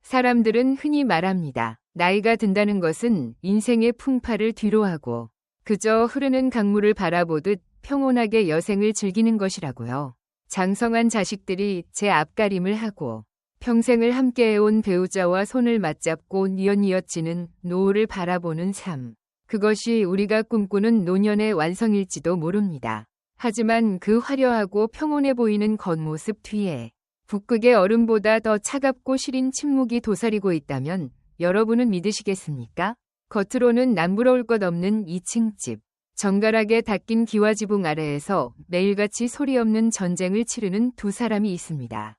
사람들은 흔히 말합니다. 나이가 든다는 것은 인생의 풍파를 뒤로하고 그저 흐르는 강물을 바라보듯 평온하게 여생을 즐기는 것이라고요. 장성한 자식들이 제 앞가림을 하고 평생을 함께해온 배우자와 손을 맞잡고 뉘엿뉘엿지는 노을을 바라보는 삶. 그것이 우리가 꿈꾸는 노년의 완성일지도 모릅니다. 하지만 그 화려하고 평온해 보이는 겉모습 뒤에 북극의 얼음보다 더 차갑고 시린 침묵이 도사리고 있다면 여러분은 믿으시겠습니까? 겉으로는 남부러울 것 없는 2층 집. 정갈하게 닦인 기와지붕 아래에서 매일같이 소리 없는 전쟁을 치르는 두 사람이 있습니다.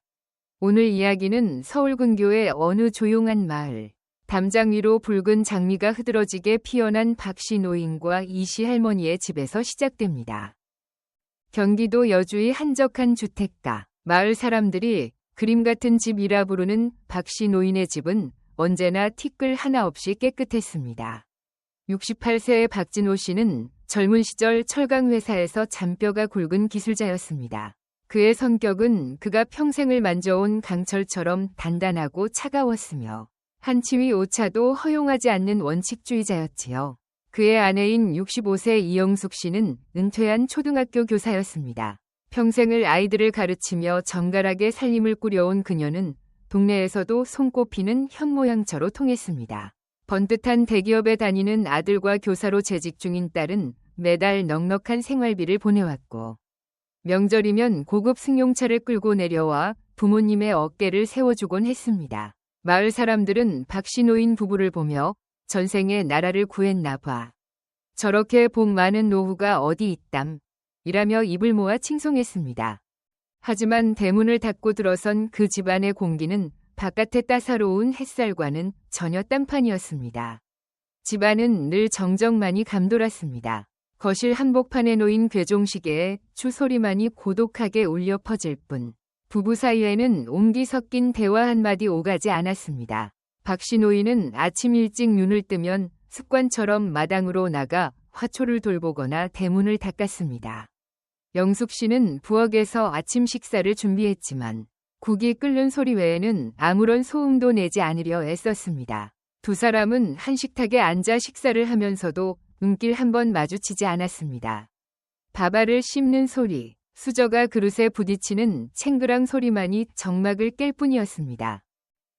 오늘 이야기는 서울 근교의 어느 조용한 마을. 담장 위로 붉은 장미가 흐드러지게 피어난 박씨 노인과 이씨 할머니의 집에서 시작됩니다. 경기도 여주의 한적한 주택가. 마을 사람들이 그림 같은 집이라 부르는 박씨 노인의 집은 언제나 티끌 하나 없이 깨끗했습니다. 68세의 박진호 씨는 젊은 시절 철강회사에서 잔뼈가 굵은 기술자였습니다. 그의 성격은 그가 평생을 만져온 강철처럼 단단하고 차가웠으며 한치위 오차도 허용하지 않는 원칙주의자였지요. 그의 아내인 65세 이영숙 씨는 은퇴한 초등학교 교사였습니다. 평생을 아이들을 가르치며 정갈하게 살림을 꾸려온 그녀는 동네에서도 손꼽히는 현모양처로 통했습니다. 번듯한 대기업에 다니는 아들과 교사로 재직 중인 딸은 매달 넉넉한 생활비를 보내왔고 명절이면 고급 승용차를 끌고 내려와 부모님의 어깨를 세워주곤 했습니다. 마을 사람들은 박씨 노인 부부를 보며 전생에 나라를 구했나 봐. 저렇게 복 많은 노후가 어디 있담. 이라며 입을 모아 칭송했습니다. 하지만 대문을 닫고 들어선 그 집안의 공기는 바깥의 따사로운 햇살과는 전혀 딴판이었습니다. 집안은 늘 정적만이 감돌았습니다. 거실 한복판에 놓인 괴종시계에 추소리만이 고독하게 울려 퍼질 뿐 부부 사이에는 옹기 섞인 대화 한마디 오가지 않았습니다. 박씨 노인은 아침 일찍 눈을 뜨면 습관처럼 마당으로 나가 화초를 돌보거나 대문을 닦았습니다. 영숙 씨는 부엌에서 아침 식사를 준비했지만 국이 끓는 소리 외에는 아무런 소음도 내지 않으려 애썼습니다. 두 사람은 한식탁에 앉아 식사를 하면서도 눈길 한번 마주치지 않았습니다. 밥알을 씹는 소리, 수저가 그릇에 부딪히는 챙그랑 소리만이 정막을 깰 뿐이었습니다.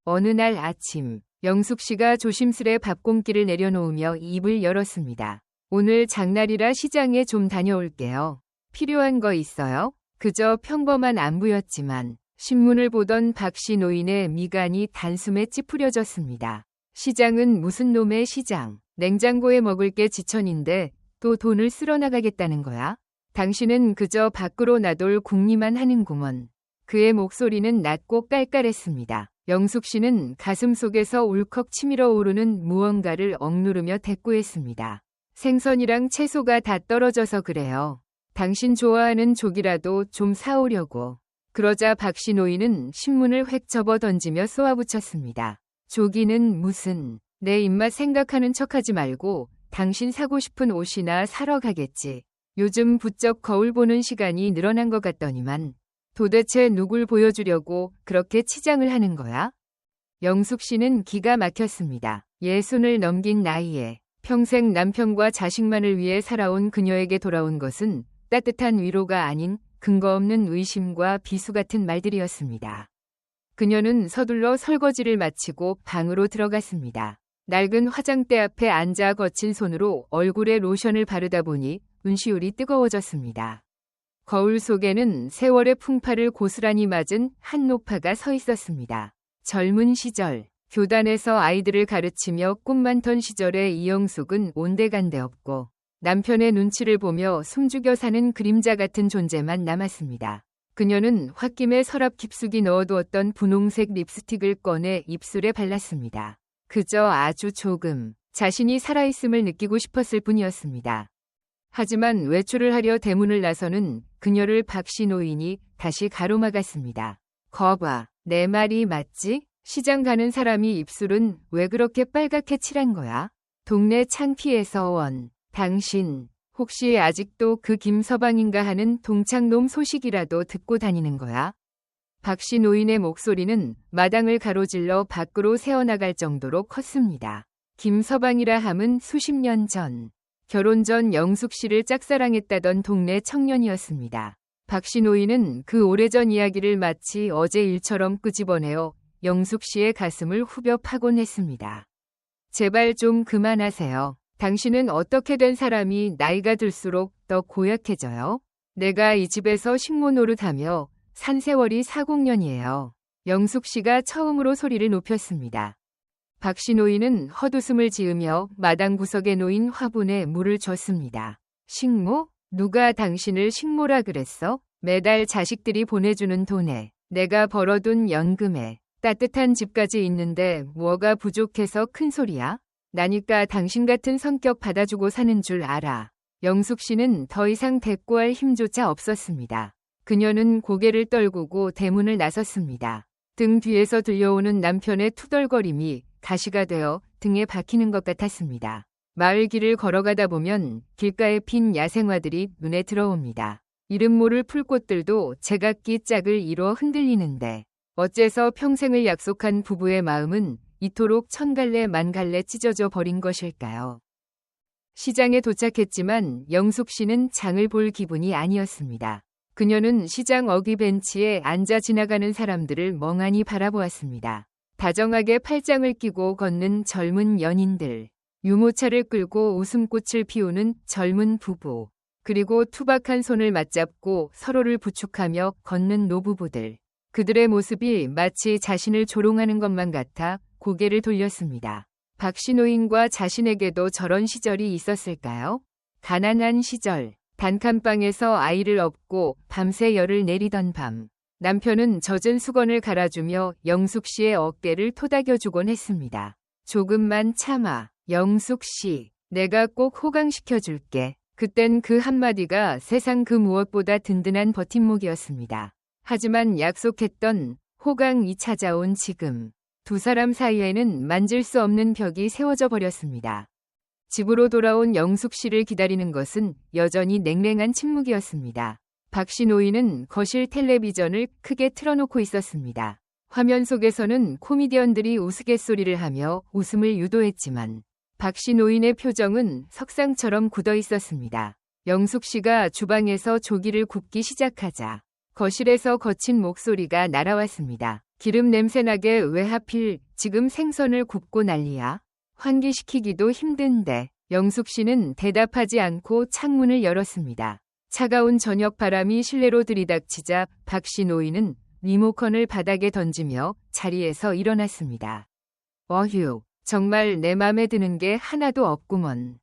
어느 날 아침, 영숙 씨가 조심스레 밥공기를 내려놓으며 입을 열었습니다. 오늘 장날이라 시장에 좀 다녀올게요. 필요한 거 있어요? 그저 평범한 안부였지만 신문을 보던 박씨 노인의 미간이 단숨에 찌푸려졌습니다. 시장은 무슨 놈의 시장? 냉장고에 먹을 게 지천인데 또 돈을 쓸어나가겠다는 거야? 당신은 그저 밖으로 나돌 궁리만 하는구먼. 그의 목소리는 낮고 깔깔했습니다. 영숙 씨는 가슴 속에서 울컥 치밀어 오르는 무언가를 억누르며 대꾸했습니다. 생선이랑 채소가 다 떨어져서 그래요. 당신 좋아하는 조기라도 좀 사오려고. 그러자 박씨 노인은 신문을 획 접어 던지며 쏘아붙였습니다. 조기는 무슨, 내 입맛 생각하는 척하지 말고 당신 사고 싶은 옷이나 사러 가겠지. 요즘 부쩍 거울 보는 시간이 늘어난 것 같더니만 도대체 누굴 보여주려고 그렇게 치장을 하는 거야? 영숙 씨는 기가 막혔습니다. 60을 넘긴 나이에 평생 남편과 자식만을 위해 살아온 그녀에게 돌아온 것은 따뜻한 위로가 아닌 근거 없는 의심과 비수 같은 말들이었습니다. 그녀는 서둘러 설거지를 마치고 방으로 들어갔습니다. 낡은 화장대 앞에 앉아 거친 손으로 얼굴에 로션을 바르다 보니 눈시울이 뜨거워졌습니다. 거울 속에는 세월의 풍파를 고스란히 맞은 한 노파가 서 있었습니다. 젊은 시절, 교단에서 아이들을 가르치며 꿈 많던 시절의 이영숙은 온데간데 없고 남편의 눈치를 보며 숨죽여 사는 그림자 같은 존재만 남았습니다. 그녀는 홧김에 서랍 깊숙이 넣어두었던 분홍색 립스틱을 꺼내 입술에 발랐습니다. 그저 아주 조금 자신이 살아있음을 느끼고 싶었을 뿐이었습니다. 하지만 외출을 하려 대문을 나서는 그녀를 박씨 노인이 다시 가로막았습니다. 거봐, 내 말이 맞지? 시장 가는 사람이 입술은 왜 그렇게 빨갛게 칠한 거야? 동네 창피해서 원. 당신 혹시 아직도 그 김서방인가 하는 동창놈 소식이라도 듣고 다니는 거야? 박씨 노인의 목소리는 마당을 가로질러 밖으로 새어나갈 정도로 컸습니다. 김서방이라 함은 수십 년 전, 결혼 전 영숙 씨를 짝사랑했다던 동네 청년이었습니다. 박씨 노인은 그 오래전 이야기를 마치 어제 일처럼 끄집어내어 영숙 씨의 가슴을 후벼 파곤 했습니다. 제발 좀 그만하세요. 당신은 어떻게 된 사람이 나이가 들수록 더 고약해져요? 내가 이 집에서 식모 노릇하며 산 세월이 40년이에요. 영숙 씨가 처음으로 소리를 높였습니다. 박씨 노인은 헛웃음을 지으며 마당 구석에 놓인 화분에 물을 줬습니다. 식모? 누가 당신을 식모라 그랬어? 매달 자식들이 보내주는 돈에, 내가 벌어둔 연금에, 따뜻한 집까지 있는데 뭐가 부족해서 큰 소리야? 나니까 당신 같은 성격 받아주고 사는 줄 알아. 영숙 씨는 더 이상 대꾸할 힘조차 없었습니다. 그녀는 고개를 떨구고 대문을 나섰습니다. 등 뒤에서 들려오는 남편의 투덜거림이 가시가 되어 등에 박히는 것 같았습니다. 마을 길을 걸어가다 보면 길가에 핀 야생화들이 눈에 들어옵니다. 이름 모를 풀꽃들도 제각기 짝을 이뤄 흔들리는데 어째서 평생을 약속한 부부의 마음은 이토록 천갈래 만갈래 찢어져 버린 것일까요? 시장에 도착했지만 영숙 씨는 장을 볼 기분이 아니었습니다. 그녀는 시장 어귀 벤치에 앉아 지나가는 사람들을 멍하니 바라보았습니다. 다정하게 팔짱을 끼고 걷는 젊은 연인들, 유모차를 끌고 웃음꽃을 피우는 젊은 부부, 그리고 투박한 손을 맞잡고 서로를 부축하며 걷는 노부부들. 그들의 모습이 마치 자신을 조롱하는 것만 같아 고개를 돌렸습니다. 박씨 노인과 자신에게도 저런 시절이 있었을까요? 가난한 시절, 단칸방에서 아이를 업고 밤새 열을 내리던 밤, 남편은 젖은 수건을 갈아주며 영숙 씨의 어깨를 토닥여주곤 했습니다. 조금만 참아, 영숙 씨. 내가 꼭 호강시켜줄게. 그땐 그 한마디가 세상 그 무엇보다 든든한 버팀목이었습니다. 하지만 약속했던 호강이 찾아온 지금, 두 사람 사이에는 만질 수 없는 벽이 세워져 버렸습니다. 집으로 돌아온 영숙 씨를 기다리는 것은 여전히 냉랭한 침묵이었습니다. 박씨 노인은 거실 텔레비전을 크게 틀어놓고 있었습니다. 화면 속에서는 코미디언들이 우스갯소리를 하며 웃음을 유도했지만 박씨 노인의 표정은 석상처럼 굳어 있었습니다. 영숙 씨가 주방에서 조기를 굽기 시작하자 거실에서 거친 목소리가 날아왔습니다. 기름 냄새나게 왜 하필 지금 생선을 굽고 난리야? 환기시키기도 힘든데. 영숙 씨는 대답하지 않고 창문을 열었습니다. 차가운 저녁 바람이 실내로 들이닥치자 박씨 노인은 리모컨을 바닥에 던지며 자리에서 일어났습니다. 어휴, 정말 내 맘에 드는 게 하나도 없구먼.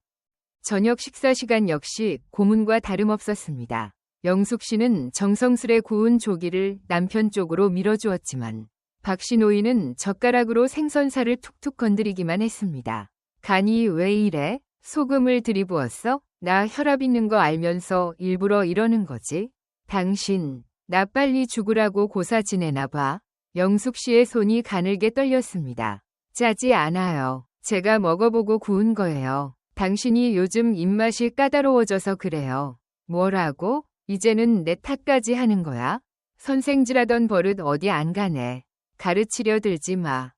저녁 식사 시간 역시 고문과 다름없었습니다. 영숙 씨는 정성스레 구운 조기를 남편 쪽으로 밀어주었지만 박씨 노인은 젓가락으로 생선살을 툭툭 건드리기만 했습니다. 간이 왜 이래? 소금을 들이부었어? 나 혈압 있는 거 알면서 일부러 이러는 거지? 당신, 나 빨리 죽으라고 고사 지내나 봐. 영숙 씨의 손이 가늘게 떨렸습니다. 짜지 않아요. 제가 먹어보고 구운 거예요. 당신이 요즘 입맛이 까다로워져서 그래요. 뭐라고? 이제는 내 탓까지 하는 거야? 선생질하던 버릇 어디 안 가네. 가르치려 들지 마.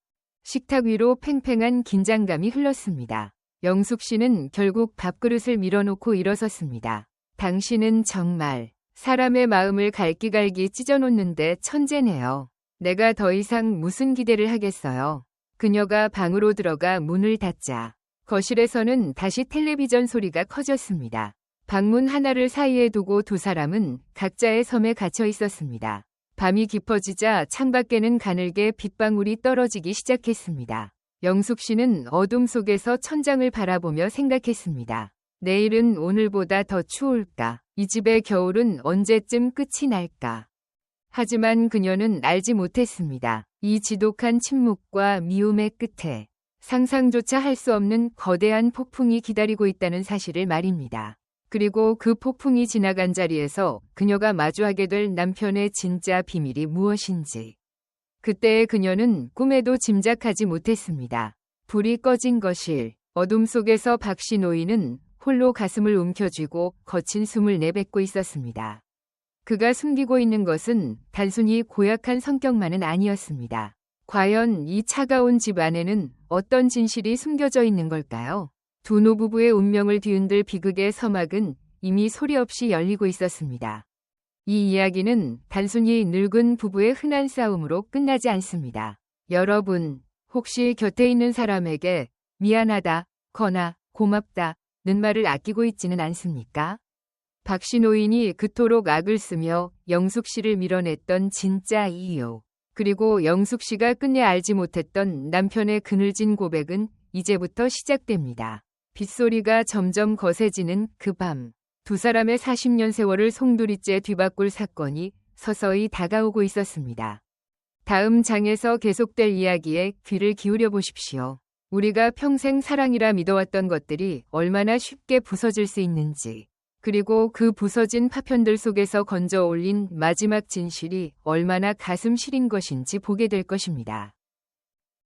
식탁 위로 팽팽한 긴장감이 흘렀습니다. 영숙 씨는 결국 밥그릇을 밀어놓고 일어섰습니다. 당신은 정말 사람의 마음을 갈기갈기 찢어놓는데 천재네요. 내가 더 이상 무슨 기대를 하겠어요. 그녀가 방으로 들어가 문을 닫자 거실에서는 다시 텔레비전 소리가 커졌습니다. 방문 하나를 사이에 두고 두 사람은 각자의 섬에 갇혀 있었습니다. 밤이 깊어지자 창밖에는 가늘게 빗방울이 떨어지기 시작했습니다. 영숙 씨는 어둠 속에서 천장을 바라보며 생각했습니다. 내일은 오늘보다 더 추울까? 이 집의 겨울은 언제쯤 끝이 날까? 하지만 그녀는 알지 못했습니다. 이 지독한 침묵과 미움의 끝에 상상조차 할 수 없는 거대한 폭풍이 기다리고 있다는 사실을 말입니다. 그리고 그 폭풍이 지나간 자리에서 그녀가 마주하게 될 남편의 진짜 비밀이 무엇인지. 그때의 그녀는 꿈에도 짐작하지 못했습니다. 불이 꺼진 거실, 어둠 속에서 박씨 노인은 홀로 가슴을 움켜쥐고 거친 숨을 내뱉고 있었습니다. 그가 숨기고 있는 것은 단순히 고약한 성격만은 아니었습니다. 과연 이 차가운 집 안에는 어떤 진실이 숨겨져 있는 걸까요? 두 노부부의 운명을 뒤흔들 비극의 서막은 이미 소리 없이 열리고 있었습니다. 이 이야기는 단순히 늙은 부부의 흔한 싸움으로 끝나지 않습니다. 여러분, 혹시 곁에 있는 사람에게 미안하다, 거나 고맙다는 말을 아끼고 있지는 않습니까? 박씨 노인이 그토록 악을 쓰며 영숙 씨를 밀어냈던 진짜 이유, 그리고 영숙 씨가 끝내 알지 못했던 남편의 그늘진 고백은 이제부터 시작됩니다. 빗소리가 점점 거세지는 그 밤, 두 사람의 40년 세월을 송두리째 뒤바꿀 사건이 서서히 다가오고 있었습니다. 다음 장에서 계속될 이야기에 귀를 기울여 보십시오. 우리가 평생 사랑이라 믿어왔던 것들이 얼마나 쉽게 부서질 수 있는지, 그리고 그 부서진 파편들 속에서 건져 올린 마지막 진실이 얼마나 가슴 시린 것인지 보게 될 것입니다.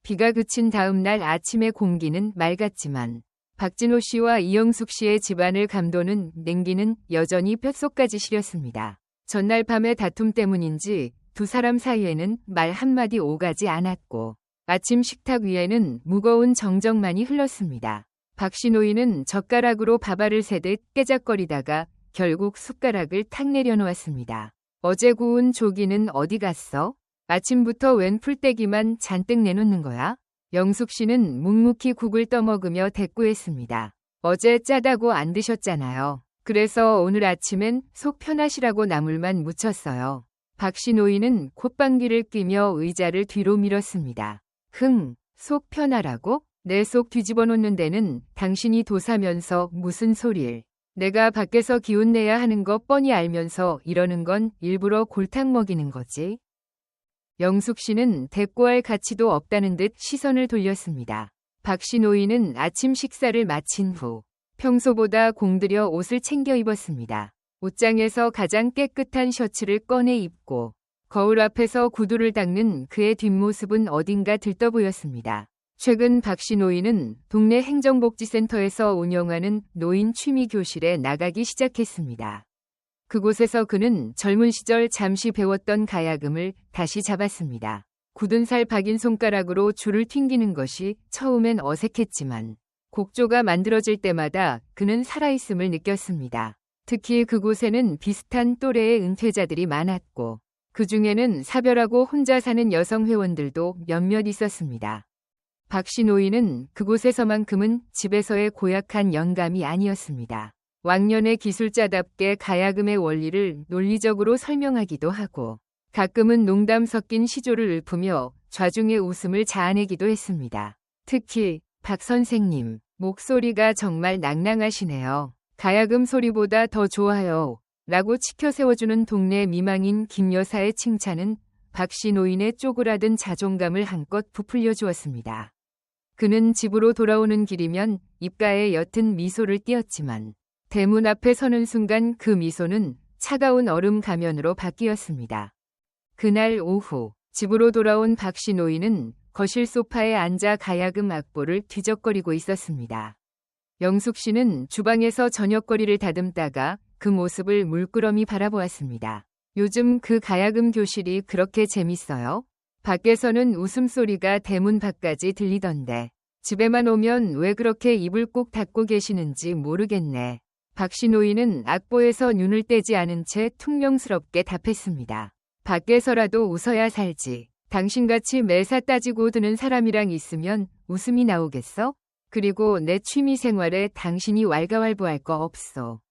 비가 그친 다음 날 아침의 공기는 맑았지만 박진호 씨와 이영숙 씨의 집안을 감도는 냉기는 여전히 뼛속까지 시렸습니다. 전날 밤의 다툼 때문인지 두 사람 사이에는 말 한마디 오가지 않았고 아침 식탁 위에는 무거운 정적만이 흘렀습니다. 박씨 노인은 젓가락으로 밥알을 세듯 깨작거리다가 결국 숟가락을 탁 내려놓았습니다. 어제 구운 조기는 어디 갔어? 아침부터 웬 풀떼기만 잔뜩 내놓는 거야? 영숙 씨는 묵묵히 국을 떠먹으며 대꾸했습니다. 어제 짜다고 안 드셨잖아요. 그래서 오늘 아침엔 속 편하시라고 나물만 무쳤어요. 박씨 노인은 콧방귀를 뀌며 의자를 뒤로 밀었습니다. 속 편하라고? 내 속 뒤집어 놓는 데는 당신이 도사면서 무슨 소릴. 내가 밖에서 기운 내야 하는 거 뻔히 알면서 이러는 건 일부러 골탕 먹이는 거지. 영숙 씨는 대꾸할 가치도 없다는 듯 시선을 돌렸습니다. 박씨 노인은 아침 식사를 마친 후 평소보다 공들여 옷을 챙겨 입었습니다. 옷장에서 가장 깨끗한 셔츠를 꺼내 입고 거울 앞에서 구두를 닦는 그의 뒷모습은 어딘가 들떠 보였습니다. 최근 박씨 노인은 동네 행정복지센터에서 운영하는 노인 취미 교실에 나가기 시작했습니다. 그곳에서 그는 젊은 시절 잠시 배웠던 가야금을 다시 잡았습니다. 굳은 살 박인 손가락으로 줄을 튕기는 것이 처음엔 어색했지만 곡조가 만들어질 때마다 그는 살아있음을 느꼈습니다. 특히 그곳에는 비슷한 또래의 은퇴자들이 많았고 그 중에는 사별하고 혼자 사는 여성 회원들도 몇몇 있었습니다. 박씨 노인은 그곳에서만큼은 집에서의 고약한 영감이 아니었습니다. 왕년의 기술자답게 가야금의 원리를 논리적으로 설명하기도 하고 가끔은 농담 섞인 시조를 읊으며 좌중의 웃음을 자아내기도 했습니다. 특히 박 선생님, 목소리가 정말 낭낭하시네요. 가야금 소리보다 더 좋아요. 라고 치켜 세워주는 동네 미망인 김 여사의 칭찬은 박씨 노인의 쪼그라든 자존감을 한껏 부풀려 주었습니다. 그는 집으로 돌아오는 길이면 입가에 옅은 미소를 띄었지만 대문 앞에 서는 순간 그 미소는 차가운 얼음 가면으로 바뀌었습니다. 그날 오후 집으로 돌아온 박씨 노인은 거실 소파에 앉아 가야금 악보를 뒤적거리고 있었습니다. 영숙 씨는 주방에서 저녁거리를 다듬다가 그 모습을 물끄러미 바라보았습니다. 요즘 그 가야금 교실이 그렇게 재밌어요? 밖에서는 웃음소리가 대문 밖까지 들리던데 집에만 오면 왜 그렇게 입을 꼭 닫고 계시는지 모르겠네. 박씨 노인은 악보에서 눈을 떼지 않은 채 퉁명스럽게 답했습니다. 밖에서라도 웃어야 살지. 당신같이 매사 따지고 드는 사람이랑 있으면 웃음이 나오겠어? 그리고 내 취미 생활에 당신이 왈가왈부할 거 없어.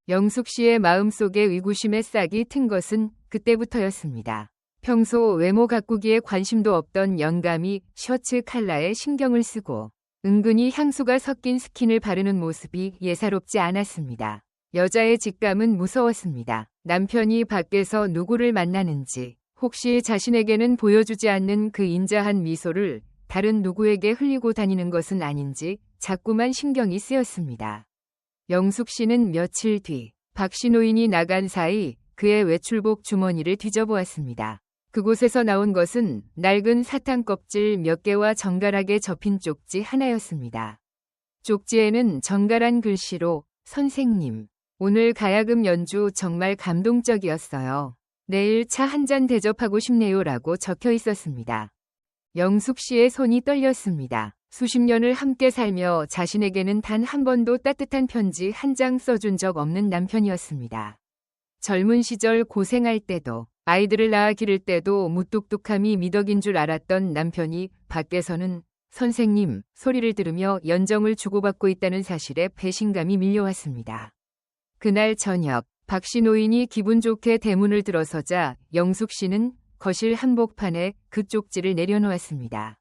영숙 씨의 마음속에 의구심의 싹이 튼 것은 그때부터였습니다. 평소 외모 가꾸기에 관심도 없던 영감이 셔츠 컬러에 신경을 쓰고 은근히 향수가 섞인 스킨을 바르는 모습이 예사롭지 않았습니다. 여자의 직감은 무서웠습니다. 남편이 밖에서 누구를 만나는지, 혹시 자신에게는 보여주지 않는 그 인자한 미소를 다른 누구에게 흘리고 다니는 것은 아닌지 자꾸만 신경이 쓰였습니다. 영숙 씨는 며칠 뒤 박씨 노인이 나간 사이 그의 외출복 주머니를 뒤져보았습니다. 그곳에서 나온 것은 낡은 사탕 껍질 몇 개와 정갈하게 접힌 쪽지 하나였습니다. 쪽지에는 정갈한 글씨로 선생님, 오늘 가야금 연주 정말 감동적이었어요. 내일 차 한 잔 대접하고 싶네요 라고 적혀 있었습니다. 영숙 씨의 손이 떨렸습니다. 수십 년을 함께 살며 자신에게는 단 한 번도 따뜻한 편지 한 장 써준 적 없는 남편이었습니다. 젊은 시절 고생할 때도 아이들을 낳아 기를 때도 무뚝뚝함이 미덕인 줄 알았던 남편이 밖에서는 선생님 소리를 들으며 연정을 주고받고 있다는 사실에 배신감이 밀려왔습니다. 그날 저녁 박씨 노인이 기분 좋게 대문을 들어서자 영숙 씨는 거실 한복판에 그 쪽지를 내려놓았습니다.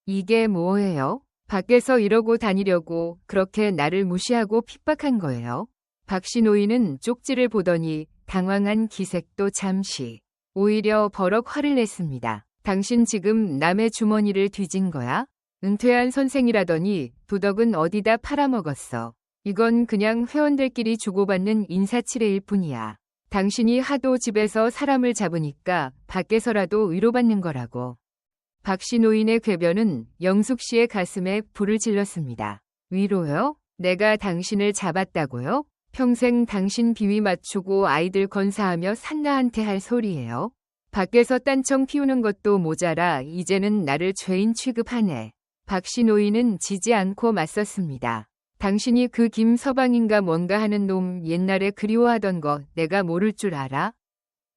이게 뭐예요? 밖에서 이러고 다니려고 그렇게 나를 무시하고 핍박한 거예요? 박씨 노인은 쪽지를 보더니 당황한 기색도 잠시 오히려 버럭 화를 냈습니다. 당신 지금 남의 주머니를 뒤진 거야? 은퇴한 선생이라더니 도덕은 어디다 팔아먹었어. 이건 그냥 회원들끼리 주고받는 인사치레일 뿐이야. 당신이 하도 집에서 사람을 잡으니까 밖에서라도 위로받는 거라고. 박씨 노인의 궤변은 영숙 씨의 가슴에 불을 질렀습니다. 위로요? 내가 당신을 잡았다고요? 평생 당신 비위 맞추고 아이들 건사하며 산나한테 할 소리예요. 밖에서 딴청 피우는 것도 모자라 이제는 나를 죄인 취급하네. 박씨 노인은 지지 않고 맞섰습니다. 당신이 그 김서방인가 뭔가 하는 놈 옛날에 그리워하던 거 내가 모를 줄 알아?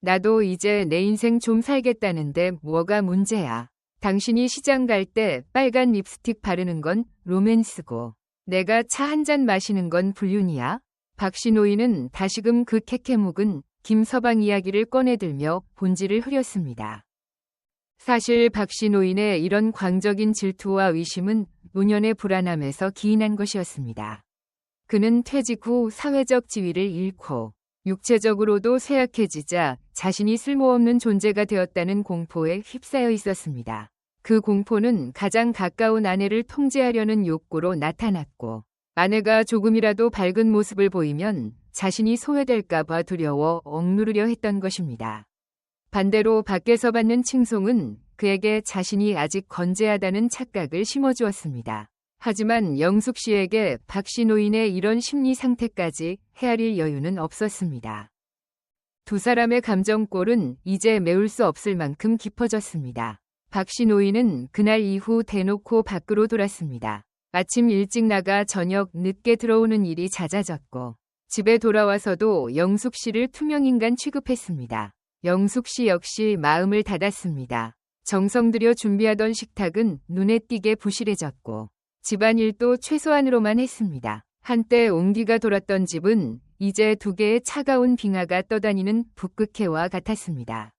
나도 이제 내 인생 좀 살겠다는데 뭐가 문제야. 당신이 시장 갈 때 빨간 립스틱 바르는 건 로맨스고 내가 차 한 잔 마시는 건 불륜이야? 박씨 노인은 다시금 그 캐캐묵은 김서방 이야기를 꺼내들며 본질을 흐렸습니다. 사실 박씨 노인의 이런 광적인 질투와 의심은 노년의 불안함에서 기인한 것이었습니다. 그는 퇴직 후 사회적 지위를 잃고 육체적으로도 쇠약해지자 자신이 쓸모없는 존재가 되었다는 공포에 휩싸여 있었습니다. 그 공포는 가장 가까운 아내를 통제하려는 욕구로 나타났고 아내가 조금이라도 밝은 모습을 보이면 자신이 소외될까봐 두려워 억누르려 했던 것입니다. 반대로 밖에서 받는 칭송은 그에게 자신이 아직 건재하다는 착각을 심어주었습니다. 하지만 영숙 씨에게 박씨 노인의 이런 심리 상태까지 헤아릴 여유는 없었습니다. 두 사람의 감정골은 이제 메울 수 없을 만큼 깊어졌습니다. 박씨 노인은 그날 이후 대놓고 밖으로 돌았습니다. 아침 일찍 나가 저녁 늦게 들어오는 일이 잦아졌고 집에 돌아와서도 영숙 씨를 투명인간 취급했습니다. 영숙 씨 역시 마음을 닫았습니다. 정성 들여 준비하던 식탁은 눈에 띄게 부실해졌고 집안일도 최소한으로만 했습니다. 한때 온기가 돌았던 집은 이제 두 개의 차가운 빙하가 떠다니는 북극해와 같았습니다.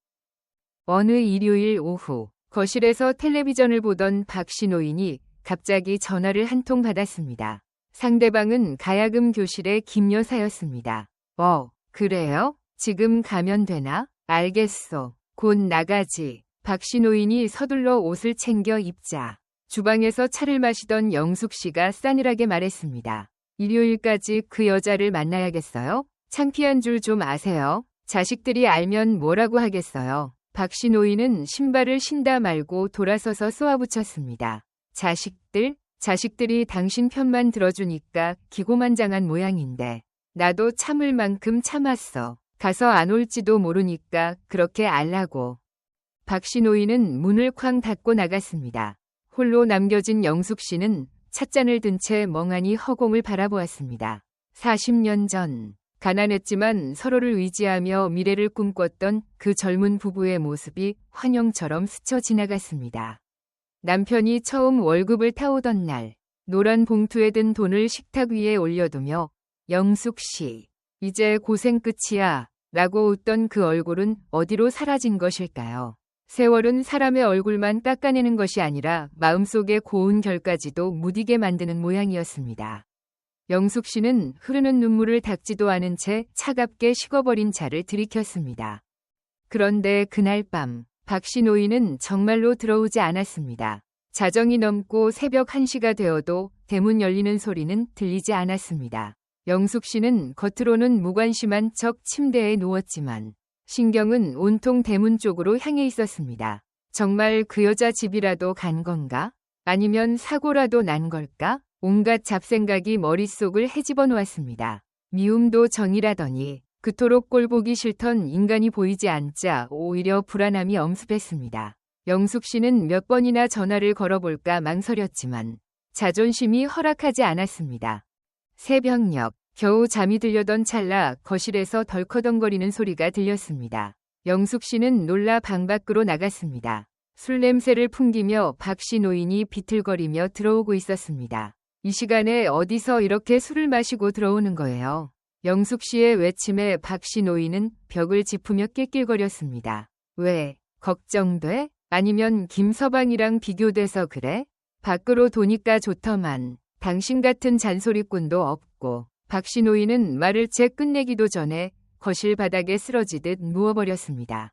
어느 일요일 오후 거실에서 텔레비전을 보던 박씨 노인이 갑자기 전화를 한 통 받았습니다. 상대방은 가야금 교실의 김 여사였습니다. 그래요? 지금 가면 되나? 알겠어. 곧 나가지. 박씨 노인이 서둘러 옷을 챙겨 입자 주방에서 차를 마시던 영숙 씨가 싸늘하게 말했습니다. 일요일까지 그 여자를 만나야겠어요? 창피한 줄 좀 아세요? 자식들이 알면 뭐라고 하겠어요? 박씨 노인은 신발을 신다 말고 돌아서서 쏘아붙였습니다. 자식들이 당신 편만 들어주니까 기고만장한 모양인데 나도 참을 만큼 참았어. 가서 안 올지도 모르니까 그렇게 알라고. 박씨 노인은 문을 쾅 닫고 나갔습니다. 홀로 남겨진 영숙 씨는 찻잔을 든 채 멍하니 허공을 바라보았습니다. 40년 전 가난했지만 서로를 의지하며 미래를 꿈꿨던 그 젊은 부부의 모습이 환영처럼 스쳐 지나갔습니다. 남편이 처음 월급을 타오던 날 노란 봉투에 든 돈을 식탁 위에 올려두며 영숙 씨, 이제 고생 끝이야 라고 웃던 그 얼굴은 어디로 사라진 것일까요? 세월은 사람의 얼굴만 깎아내는 것이 아니라 마음속의 고운 결까지도 무디게 만드는 모양이었습니다. 영숙 씨는 흐르는 눈물을 닦지도 않은 채 차갑게 식어버린 차를 들이켰습니다. 그런데 그날 밤 박씨 노인은 정말로 들어오지 않았습니다. 자정이 넘고 새벽 1시가 되어도 대문 열리는 소리는 들리지 않았습니다. 영숙 씨는 겉으로는 무관심한 척 침대에 누웠지만 신경은 온통 대문 쪽으로 향해 있었습니다. 정말 그 여자 집이라도 간 건가? 아니면 사고라도 난 걸까? 온갖 잡생각이 머릿속을 헤집어 놓았습니다. 미움도 정이라더니 그토록 꼴보기 싫던 인간이 보이지 않자 오히려 불안함이 엄습했습니다. 영숙 씨는 몇 번이나 전화를 걸어볼까 망설였지만 자존심이 허락하지 않았습니다. 새벽녘 겨우 잠이 들려던 찰나 거실에서 덜커덩거리는 소리가 들렸습니다. 영숙 씨는 놀라 방 밖으로 나갔습니다. 술 냄새를 풍기며 박씨 노인이 비틀거리며 들어오고 있었습니다. 이 시간에 어디서 이렇게 술을 마시고 들어오는 거예요? 영숙 씨의 외침에 박씨 노인은 벽을 짚으며 낄낄거렸습니다. 왜? 걱정돼? 아니면 김서방이랑 비교돼서 그래? 밖으로 도니까 좋더만. 당신 같은 잔소리꾼도 없고. 박씨 노인은 말을 채 끝내기도 전에 거실 바닥에 쓰러지듯 누워버렸습니다.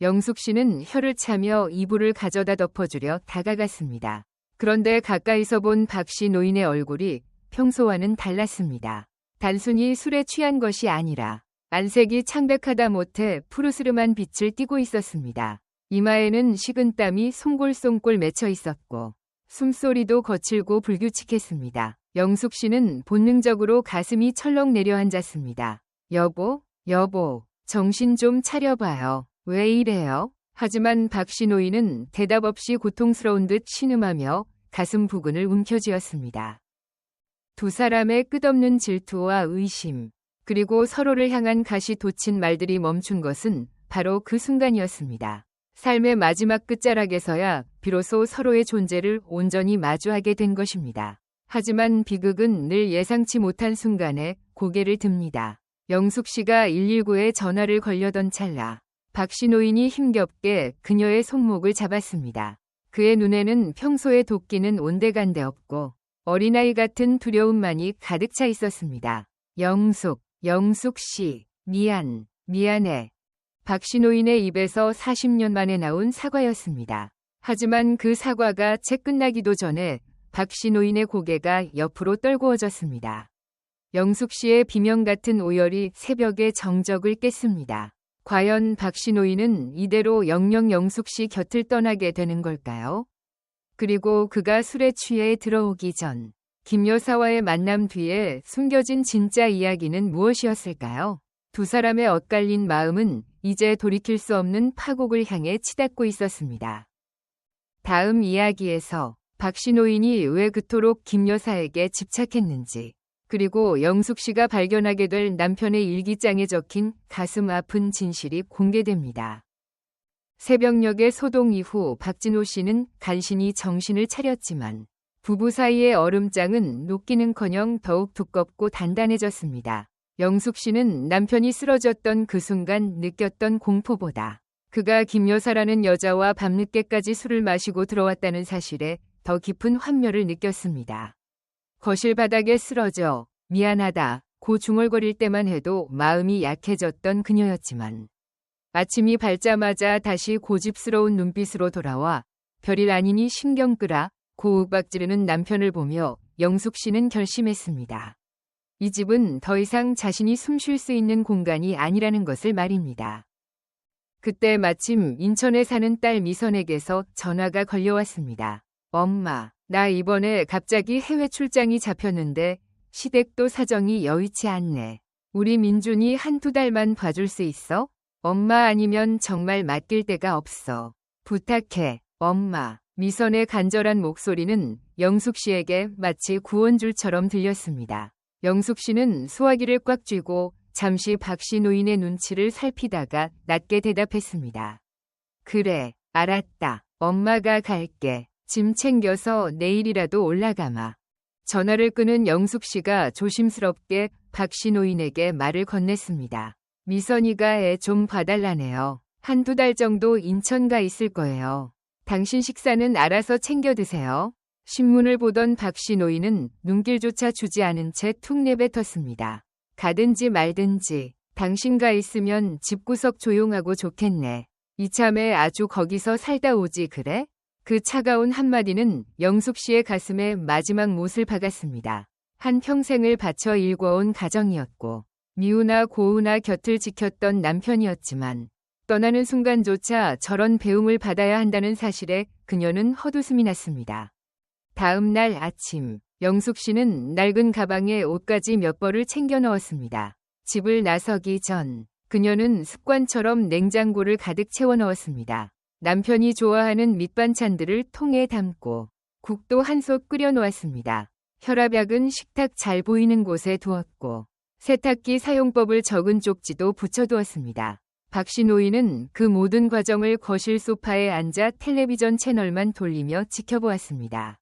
영숙 씨는 혀를 차며 이불을 가져다 덮어주려 다가갔습니다. 그런데 가까이서 본 박씨 노인의 얼굴이 평소와는 달랐습니다. 단순히 술에 취한 것이 아니라 안색이 창백하다 못해 푸르스름한 빛을 띠고 있었습니다. 이마에는 식은땀이 송골송골 맺혀 있었고 숨소리도 거칠고 불규칙했습니다. 영숙 씨는 본능적으로 가슴이 철렁 내려앉았습니다. 여보, 정신 좀 차려봐요. 왜 이래요? 하지만 박씨 노인은 대답 없이 고통스러운 듯 신음하며 가슴 부근을 움켜쥐었습니다. 두 사람의 끝없는 질투와 의심, 그리고 서로를 향한 가시 돋친 말들이 멈춘 것은 바로 그 순간이었습니다. 삶의 마지막 끝자락에서야 비로소 서로의 존재를 온전히 마주하게 된 것입니다. 하지만 비극은 늘 예상치 못한 순간에 고개를 듭니다. 영숙 씨가 119에 전화를 걸려던 찰나 박씨 노인이 힘겹게 그녀의 손목을 잡았습니다. 그의 눈에는 평소의 도끼는 온데간데 없고 어린아이 같은 두려움만이 가득 차 있었습니다. 영숙 씨, 미안해. 박씨 노인의 입에서 40년 만에 나온 사과였습니다. 하지만 그 사과가 채 끝나기도 전에 박씨 노인의 고개가 옆으로 떨구어졌습니다. 영숙 씨의 비명 같은 오열이 새벽의 정적을 깼습니다. 과연 박씨 노인은 이대로 영영 영숙 씨 곁을 떠나게 되는 걸까요? 그리고 그가 술에 취해 들어오기 전 김 여사와의 만남 뒤에 숨겨진 진짜 이야기는 무엇이었을까요? 두 사람의 엇갈린 마음은 이제 돌이킬 수 없는 파국을 향해 치닫고 있었습니다. 다음 이야기에서 박씨 노인이 왜 그토록 김 여사에게 집착했는지, 그리고 영숙 씨가 발견하게 될 남편의 일기장에 적힌 가슴 아픈 진실이 공개됩니다. 새벽녘의 소동 이후 박진호 씨는 간신히 정신을 차렸지만 부부 사이의 얼음장은 녹기는커녕 더욱 두껍고 단단해졌습니다. 영숙 씨는 남편이 쓰러졌던 그 순간 느꼈던 공포보다 그가 김 여사라는 여자와 밤늦게까지 술을 마시고 들어왔다는 사실에 더 깊은 환멸을 느꼈습니다. 거실 바닥에 쓰러져 미안하다 고 중얼거릴 때만 해도 마음이 약해졌던 그녀였지만 아침이 밝자마자 다시 고집스러운 눈빛으로 돌아와 별일 아니니 신경 끄라 고 윽박지르는 남편을 보며 영숙 씨는 결심했습니다. 이 집은 더 이상 자신이 숨 쉴 수 있는 공간이 아니라는 것을 말입니다. 그때 마침 인천에 사는 딸 미선에게서 전화가 걸려왔습니다. 엄마, 나 이번에 갑자기 해외 출장이 잡혔는데 시댁도 사정이 여의치 않네. 우리 민준이 한두 달만 봐줄 수 있어? 엄마 아니면 정말 맡길 데가 없어. 부탁해, 엄마. 미선의 간절한 목소리는 영숙 씨에게 마치 구원줄처럼 들렸습니다. 영숙 씨는 소화기를 꽉 쥐고 잠시 박씨 노인의 눈치를 살피다가 낮게 대답했습니다. 그래, 알았다. 엄마가 갈게. 짐 챙겨서 내일이라도 올라가마. 전화를 끄는 영숙 씨가 조심스럽게 박씨 노인에게 말을 건넸습니다. 미선이가 애 좀 봐달라네요. 한두 달 정도 인천 가 있을 거예요. 당신 식사는 알아서 챙겨 드세요. 신문을 보던 박씨 노인은 눈길조차 주지 않은 채 툭 내뱉었습니다. 가든지 말든지 당신과 있으면 집구석 조용하고 좋겠네. 이참에 아주 거기서 살다 오지 그래? 그 차가운 한마디는 영숙 씨의 가슴에 마지막 못을 박았습니다. 한 평생을 바쳐 일궈온 가정이었고 미우나 고우나 곁을 지켰던 남편이었지만 떠나는 순간조차 저런 배움을 받아야 한다는 사실에 그녀는 헛웃음이 났습니다. 다음 날 아침 영숙 씨는 낡은 가방에 옷까지 몇 벌을 챙겨 넣었습니다. 집을 나서기 전 그녀는 습관처럼 냉장고를 가득 채워 넣었습니다. 남편이 좋아하는 밑반찬들을 통에 담고 국도 한솥 끓여 놓았습니다. 혈압약은 식탁 잘 보이는 곳에 두었고 세탁기 사용법을 적은 쪽지도 붙여두었습니다. 박씨 노인은 그 모든 과정을 거실 소파에 앉아 텔레비전 채널만 돌리며 지켜보았습니다.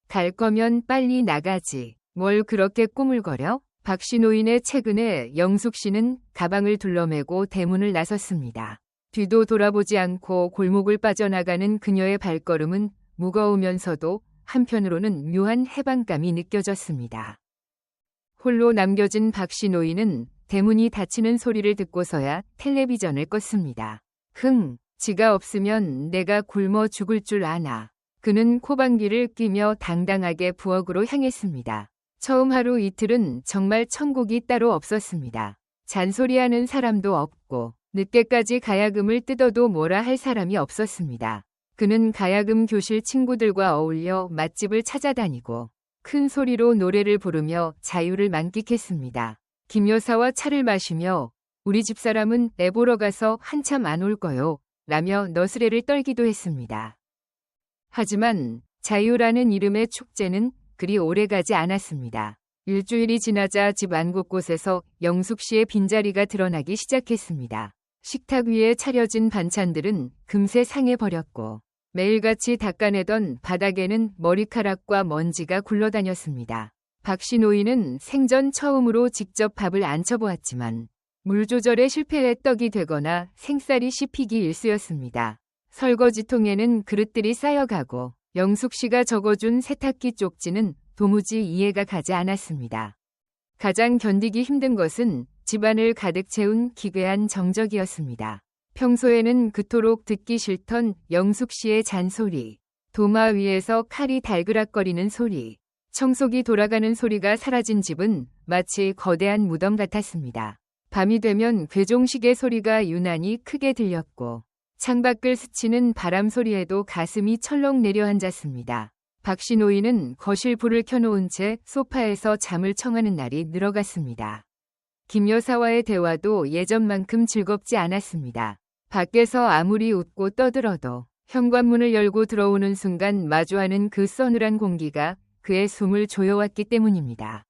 갈 거면 빨리 나가지. 뭘 그렇게 꾸물거려? 박씨 노인의 최근에 영숙 씨는 가방을 둘러매고 대문을 나섰습니다. 뒤도 돌아보지 않고 골목을 빠져나가는 그녀의 발걸음은 무거우면서도 한편으로는 묘한 해방감이 느껴졌습니다. 홀로 남겨진 박씨 노인은 대문이 닫히는 소리를 듣고서야 텔레비전을 껐습니다. 지가 없으면 내가 굶어 죽을 줄 아나. 그는 코방귀를 뀌며 당당하게 부엌으로 향했습니다. 처음 하루 이틀은 정말 천국이 따로 없었습니다. 잔소리하는 사람도 없고 늦게까지 가야금을 뜯어도 뭐라 할 사람이 없었습니다. 그는 가야금 교실 친구들과 어울려 맛집을 찾아다니고 큰 소리로 노래를 부르며 자유를 만끽했습니다. 김 여사와 차를 마시며 우리 집사람은 애 보러 가서 한참 안 올 거요 라며 너스레를 떨기도 했습니다. 하지만 자유라는 이름의 축제는 그리 오래가지 않았습니다. 일주일이 지나자 집 안 곳곳에서 영숙 씨의 빈자리가 드러나기 시작했습니다. 식탁 위에 차려진 반찬들은 금세 상해버렸고 매일같이 닦아내던 바닥에는 머리카락과 먼지가 굴러다녔습니다. 박씨 노인은 생전 처음으로 직접 밥을 안 쳐보았지만 물 조절에 실패해 떡이 되거나 생쌀이 씹히기 일쑤였습니다. 설거지통에는 그릇들이 쌓여가고 영숙 씨가 적어준 세탁기 쪽지는 도무지 이해가 가지 않았습니다. 가장 견디기 힘든 것은 집안을 가득 채운 기괴한 정적이었습니다. 평소에는 그토록 듣기 싫던 영숙 씨의 잔소리, 도마 위에서 칼이 달그락거리는 소리, 청소기 돌아가는 소리가 사라진 집은 마치 거대한 무덤 같았습니다. 밤이 되면 괴종식의 소리가 유난히 크게 들렸고 창밖을 스치는 바람 소리에도 가슴이 철렁 내려앉았습니다. 박씨 노인은 거실 불을 켜놓은 채 소파에서 잠을 청하는 날이 늘어갔습니다. 김 여사와의 대화도 예전만큼 즐겁지 않았습니다. 밖에서 아무리 웃고 떠들어도 현관문을 열고 들어오는 순간 마주하는 그 서늘한 공기가 그의 숨을 조여왔기 때문입니다.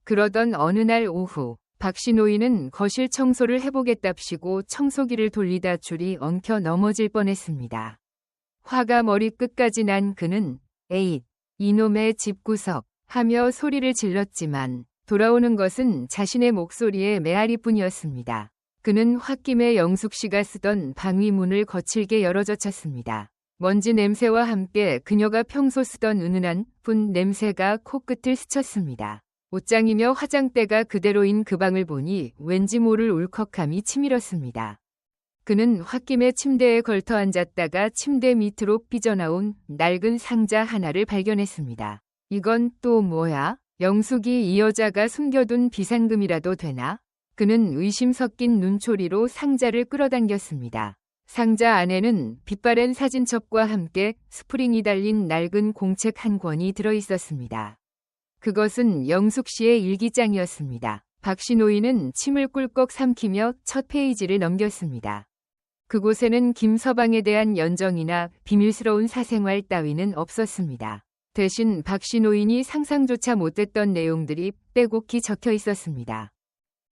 그러던 어느 날 오후 박씨 노인은 거실 청소를 해보겠답시고 청소기를 돌리다 줄이 엉켜 넘어질 뻔했습니다. 화가 머리끝까지 난 그는 에잇, 이놈의 집구석 하며 소리를 질렀지만 돌아오는 것은 자신의 목소리의 메아리뿐이었습니다. 그는 홧김에 영숙 씨가 쓰던 방위문을 거칠게 열어젖혔습니다. 먼지 냄새와 함께 그녀가 평소 쓰던 은은한 분 냄새가 코끝을 스쳤습니다. 옷장이며 화장대가 그대로인 그 방을 보니 왠지 모를 울컥함이 치밀었습니다. 그는 홧김에 침대에 걸터 앉았다가 침대 밑으로 삐져나온 낡은 상자 하나를 발견했습니다. 이건 또 뭐야? 영숙이 이 여자가 숨겨둔 비상금이라도 되나? 그는 의심 섞인 눈초리로 상자를 끌어당겼습니다. 상자 안에는 빛바랜 사진첩과 함께 스프링이 달린 낡은 공책 한 권이 들어있었습니다. 그것은 영숙 씨의 일기장이었습니다. 박씨 노인은 침을 꿀꺽 삼키며 첫 페이지를 넘겼습니다. 그곳에는 김서방에 대한 연정이나 비밀스러운 사생활 따위는 없었습니다. 대신 박씨 노인이 상상조차 못했던 내용들이 빼곡히 적혀 있었습니다.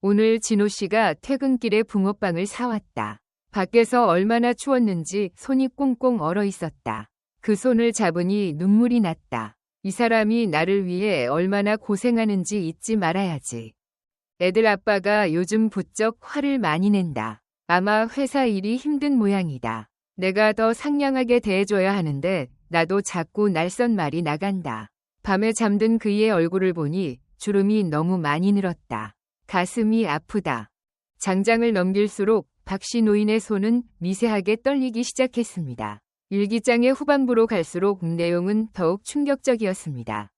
오늘 진호 씨가 퇴근길에 붕어빵을 사왔다. 밖에서 얼마나 추웠는지 손이 꽁꽁 얼어 있었다. 그 손을 잡으니 눈물이 났다. 이 사람이 나를 위해 얼마나 고생하는지 잊지 말아야지. 애들 아빠가 요즘 부쩍 화를 많이 낸다. 아마 회사 일이 힘든 모양이다. 내가 더 상냥하게 대해줘야 하는데 나도 자꾸 날선 말이 나간다. 밤에 잠든 그의 얼굴을 보니 주름이 너무 많이 늘었다. 가슴이 아프다. 장장을 넘길수록 박씨 노인의 손은 미세하게 떨리기 시작했습니다. 일기장의 후반부로 갈수록 내용은 더욱 충격적이었습니다.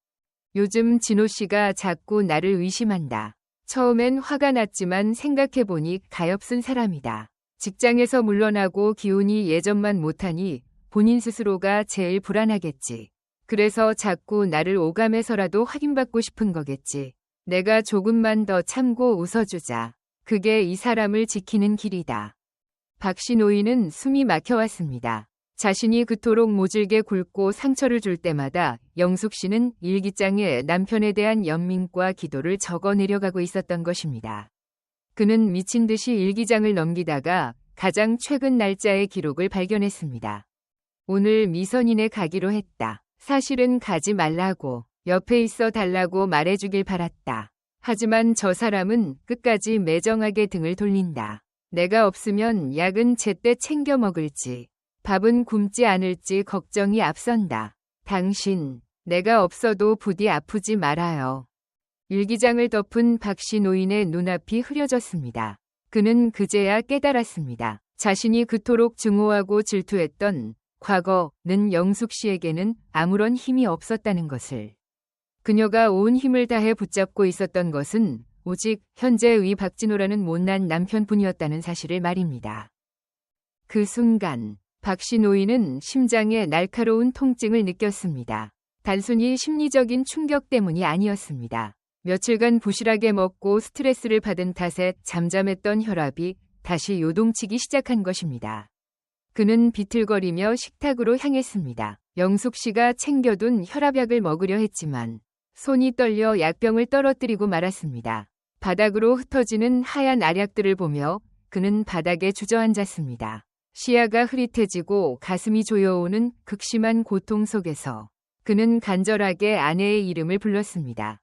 요즘 진호 씨가 자꾸 나를 의심한다. 처음엔 화가 났지만 생각해보니 가엾은 사람이다. 직장에서 물러나고 기운이 예전만 못하니 본인 스스로가 제일 불안하겠지. 그래서 자꾸 나를 오감해서라도 확인받고 싶은 거겠지. 내가 조금만 더 참고 웃어주자. 그게 이 사람을 지키는 길이다. 박씨 노인은 숨이 막혀왔습니다. 자신이 그토록 모질게 굴고 상처를 줄 때마다 영숙 씨는 일기장에 남편에 대한 연민과 기도를 적어 내려가고 있었던 것입니다. 그는 미친 듯이 일기장을 넘기다가 가장 최근 날짜의 기록을 발견했습니다. 오늘 미선인에 가기로 했다. 사실은 가지 말라고, 옆에 있어 달라고 말해주길 바랐다. 하지만 저 사람은 끝까지 매정하게 등을 돌린다. 내가 없으면 약은 제때 챙겨 먹을지, 밥은 굶지 않을지 걱정이 앞선다. 당신, 내가 없어도 부디 아프지 말아요. 일기장을 덮은 박씨 노인의 눈앞이 흐려졌습니다. 그는 그제야 깨달았습니다. 자신이 그토록 증오하고 질투했던 과거는 영숙 씨에게는 아무런 힘이 없었다는 것을. 그녀가 온 힘을 다해 붙잡고 있었던 것은 오직 현재의 박진호라는 못난 남편뿐이었다는 사실을 말입니다. 그 순간 박씨 노인은 심장에 날카로운 통증을 느꼈습니다. 단순히 심리적인 충격 때문이 아니었습니다. 며칠간 부실하게 먹고 스트레스를 받은 탓에 잠잠했던 혈압이 다시 요동치기 시작한 것입니다. 그는 비틀거리며 식탁으로 향했습니다. 영숙 씨가 챙겨둔 혈압약을 먹으려 했지만 손이 떨려 약병을 떨어뜨리고 말았습니다. 바닥으로 흩어지는 하얀 알약들을 보며 그는 바닥에 주저앉았습니다. 시야가 흐릿해지고 가슴이 조여오는 극심한 고통 속에서 그는 간절하게 아내의 이름을 불렀습니다.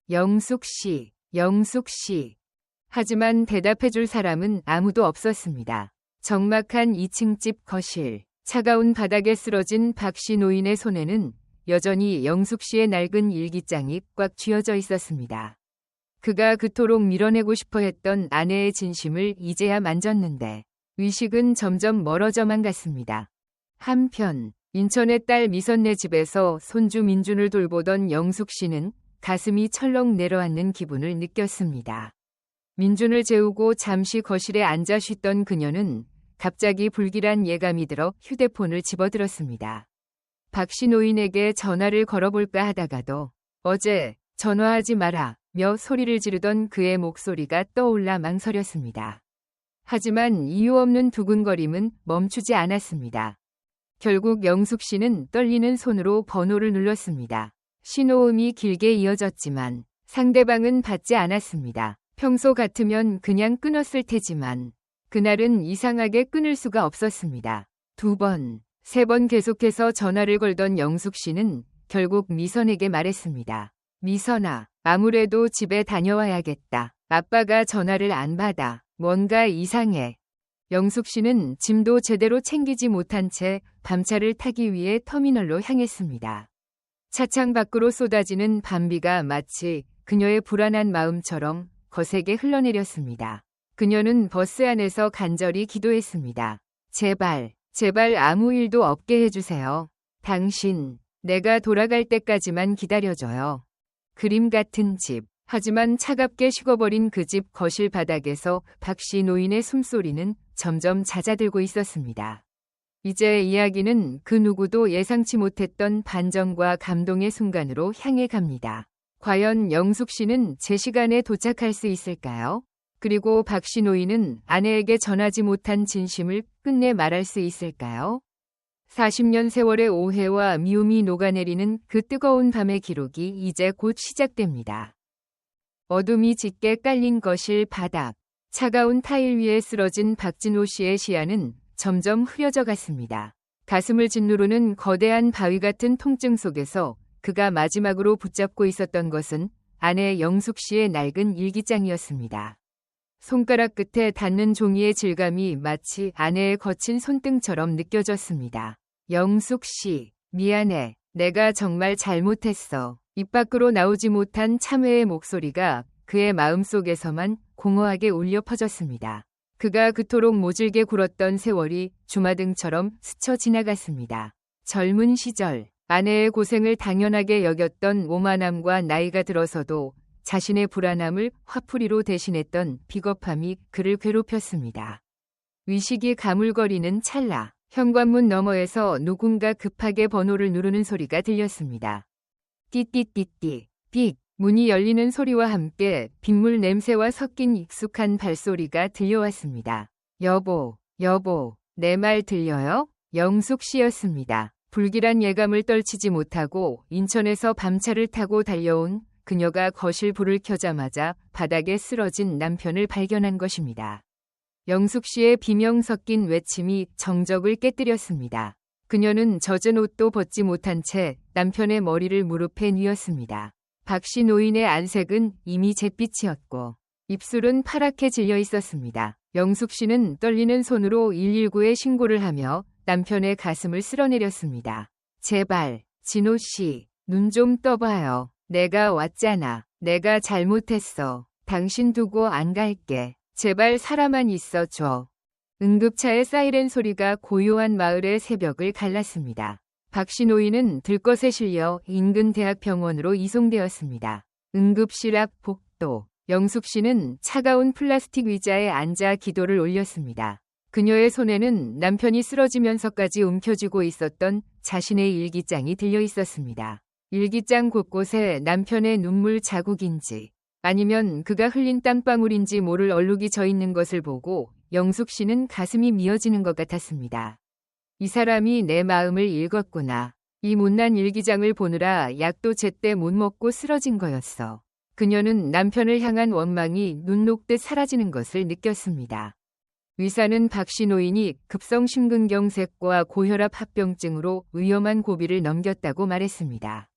영숙 씨, 영숙 씨. 하지만 대답해줄 사람은 아무도 없었습니다. 적막한 2층 집 거실, 차가운 바닥에 쓰러진 박씨 노인의 손에는 여전히 영숙 씨의 낡은 일기장이 꽉 쥐어져 있었습니다. 그가 그토록 밀어내고 싶어 했던 아내의 진심을 이제야 만졌는데 의식은 점점 멀어져만 갔습니다. 한편 인천의 딸 미선네 집에서 손주 민준을 돌보던 영숙 씨는 가슴이 철렁 내려앉는 기분을 느꼈습니다. 민준을 재우고 잠시 거실에 앉아 쉬던 그녀는 갑자기 불길한 예감이 들어 휴대폰을 집어들었습니다. 박씨 노인에게 전화를 걸어볼까 하다가도 어제 전화하지 마라 며 소리를 지르던 그의 목소리가 떠올라 망설였습니다. 하지만 이유 없는 두근거림은 멈추지 않았습니다. 결국 영숙 씨는 떨리는 손으로 번호를 눌렀습니다. 신호음이 길게 이어졌지만 상대방은 받지 않았습니다. 평소 같으면 그냥 끊었을 테지만 그날은 이상하게 끊을 수가 없었습니다. 2번, 3번 계속해서 전화를 걸던 영숙 씨는 결국 미선에게 말했습니다. 미선아, 아무래도 집에 다녀와야겠다. 아빠가 전화를 안 받아. 뭔가 이상해. 영숙 씨는 짐도 제대로 챙기지 못한 채 밤차를 타기 위해 터미널로 향했습니다. 차창 밖으로 쏟아지는 밤비가 마치 그녀의 불안한 마음처럼 거세게 흘러내렸습니다. 그녀는 버스 안에서 간절히 기도했습니다. 제발, 제발 아무 일도 없게 해주세요. 당신, 내가 돌아갈 때까지만 기다려줘요. 그림 같은 집. 하지만 차갑게 식어버린 그 집 거실 바닥에서 박씨 노인의 숨소리는 점점 잦아들고 있었습니다. 이제 이야기는 그 누구도 예상치 못했던 반전과 감동의 순간으로 향해 갑니다. 과연 영숙 씨는 제 시간에 도착할 수 있을까요? 그리고 박씨 노인은 아내에게 전하지 못한 진심을 끝내 말할 수 있을까요? 40년 세월의 오해와 미움이 녹아내리는 그 뜨거운 밤의 기록이 이제 곧 시작됩니다. 어둠이 짙게 깔린 거실 바닥, 차가운 타일 위에 쓰러진 박진호 씨의 시야는 점점 흐려져 갔습니다. 가슴을 짓누르는 거대한 바위 같은 통증 속에서 그가 마지막으로 붙잡고 있었던 것은 아내 영숙 씨의 낡은 일기장이었습니다. 손가락 끝에 닿는 종이의 질감이 마치 아내의 거친 손등처럼 느껴졌습니다. 영숙 씨, 미안해. 내가 정말 잘못했어. 입 밖으로 나오지 못한 참회의 목소리가 그의 마음속에서만 공허하게 울려 퍼졌습니다. 그가 그토록 모질게 굴었던 세월이 주마등처럼 스쳐 지나갔습니다. 젊은 시절 아내의 고생을 당연하게 여겼던 오만함과 나이가 들어서도 자신의 불안함을 화풀이로 대신했던 비겁함이 그를 괴롭혔습니다. 위식이 가물거리는 찰나 현관문 너머에서 누군가 급하게 번호를 누르는 소리가 들렸습니다. 띠띠띠띠, 삑. 문이 열리는 소리와 함께 빗물 냄새와 섞인 익숙한 발소리가 들려왔습니다. 여보, 여보, 내 말 들려요? 영숙 씨였습니다. 불길한 예감을 떨치지 못하고 인천에서 밤차를 타고 달려온 그녀가 거실 불을 켜자마자 바닥에 쓰러진 남편을 발견한 것입니다. 영숙 씨의 비명 섞인 외침이 정적을 깨뜨렸습니다. 그녀는 젖은 옷도 벗지 못한 채 남편의 머리를 무릎에 뉘었습니다. 박씨 노인의 안색은 이미 잿빛이었고 입술은 파랗게 질려 있었습니다. 영숙 씨는 떨리는 손으로 119에 신고를 하며 남편의 가슴을 쓸어내렸습니다. 제발, 진호 씨, 눈 좀 떠봐요. 내가 왔잖아. 내가 잘못했어. 당신 두고 안 갈게. 제발 살아만 있어줘. 응급차의 사이렌 소리가 고요한 마을의 새벽을 갈랐습니다. 박씨 노인은 들것에 실려 인근 대학병원으로 이송되었습니다. 응급실 앞 복도. 영숙 씨는 차가운 플라스틱 의자에 앉아 기도를 올렸습니다. 그녀의 손에는 남편이 쓰러지면서까지 움켜쥐고 있었던 자신의 일기장이 들려 있었습니다. 일기장 곳곳에 남편의 눈물 자국인지 아니면 그가 흘린 땀방울인지 모를 얼룩이 져 있는 것을 보고 영숙 씨는 가슴이 미어지는 것 같았습니다. 이 사람이 내 마음을 읽었구나. 이 못난 일기장을 보느라 약도 제때 못 먹고 쓰러진 거였어. 그녀는 남편을 향한 원망이 눈 녹듯 사라지는 것을 느꼈습니다. 의사는 박씨 노인이 급성 심근경색과 고혈압 합병증으로 위험한 고비를 넘겼다고 말했습니다.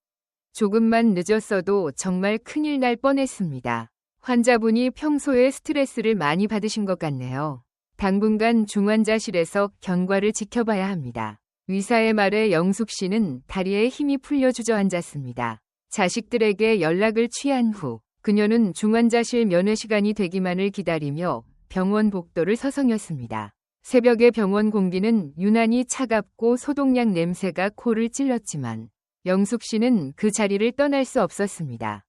조금만 늦었어도 정말 큰일 날 뻔했습니다. 환자분이 평소에 스트레스를 많이 받으신 것 같네요. 당분간 중환자실에서 경과를 지켜봐야 합니다. 의사의 말에 영숙 씨는 다리에 힘이 풀려 주저앉았습니다. 자식들에게 연락을 취한 후 그녀는 중환자실 면회 시간이 되기만을 기다리며 병원 복도를 서성였습니다. 새벽의 병원 공기는 유난히 차갑고 소독약 냄새가 코를 찔렀지만 영숙 씨는 그 자리를 떠날 수 없었습니다.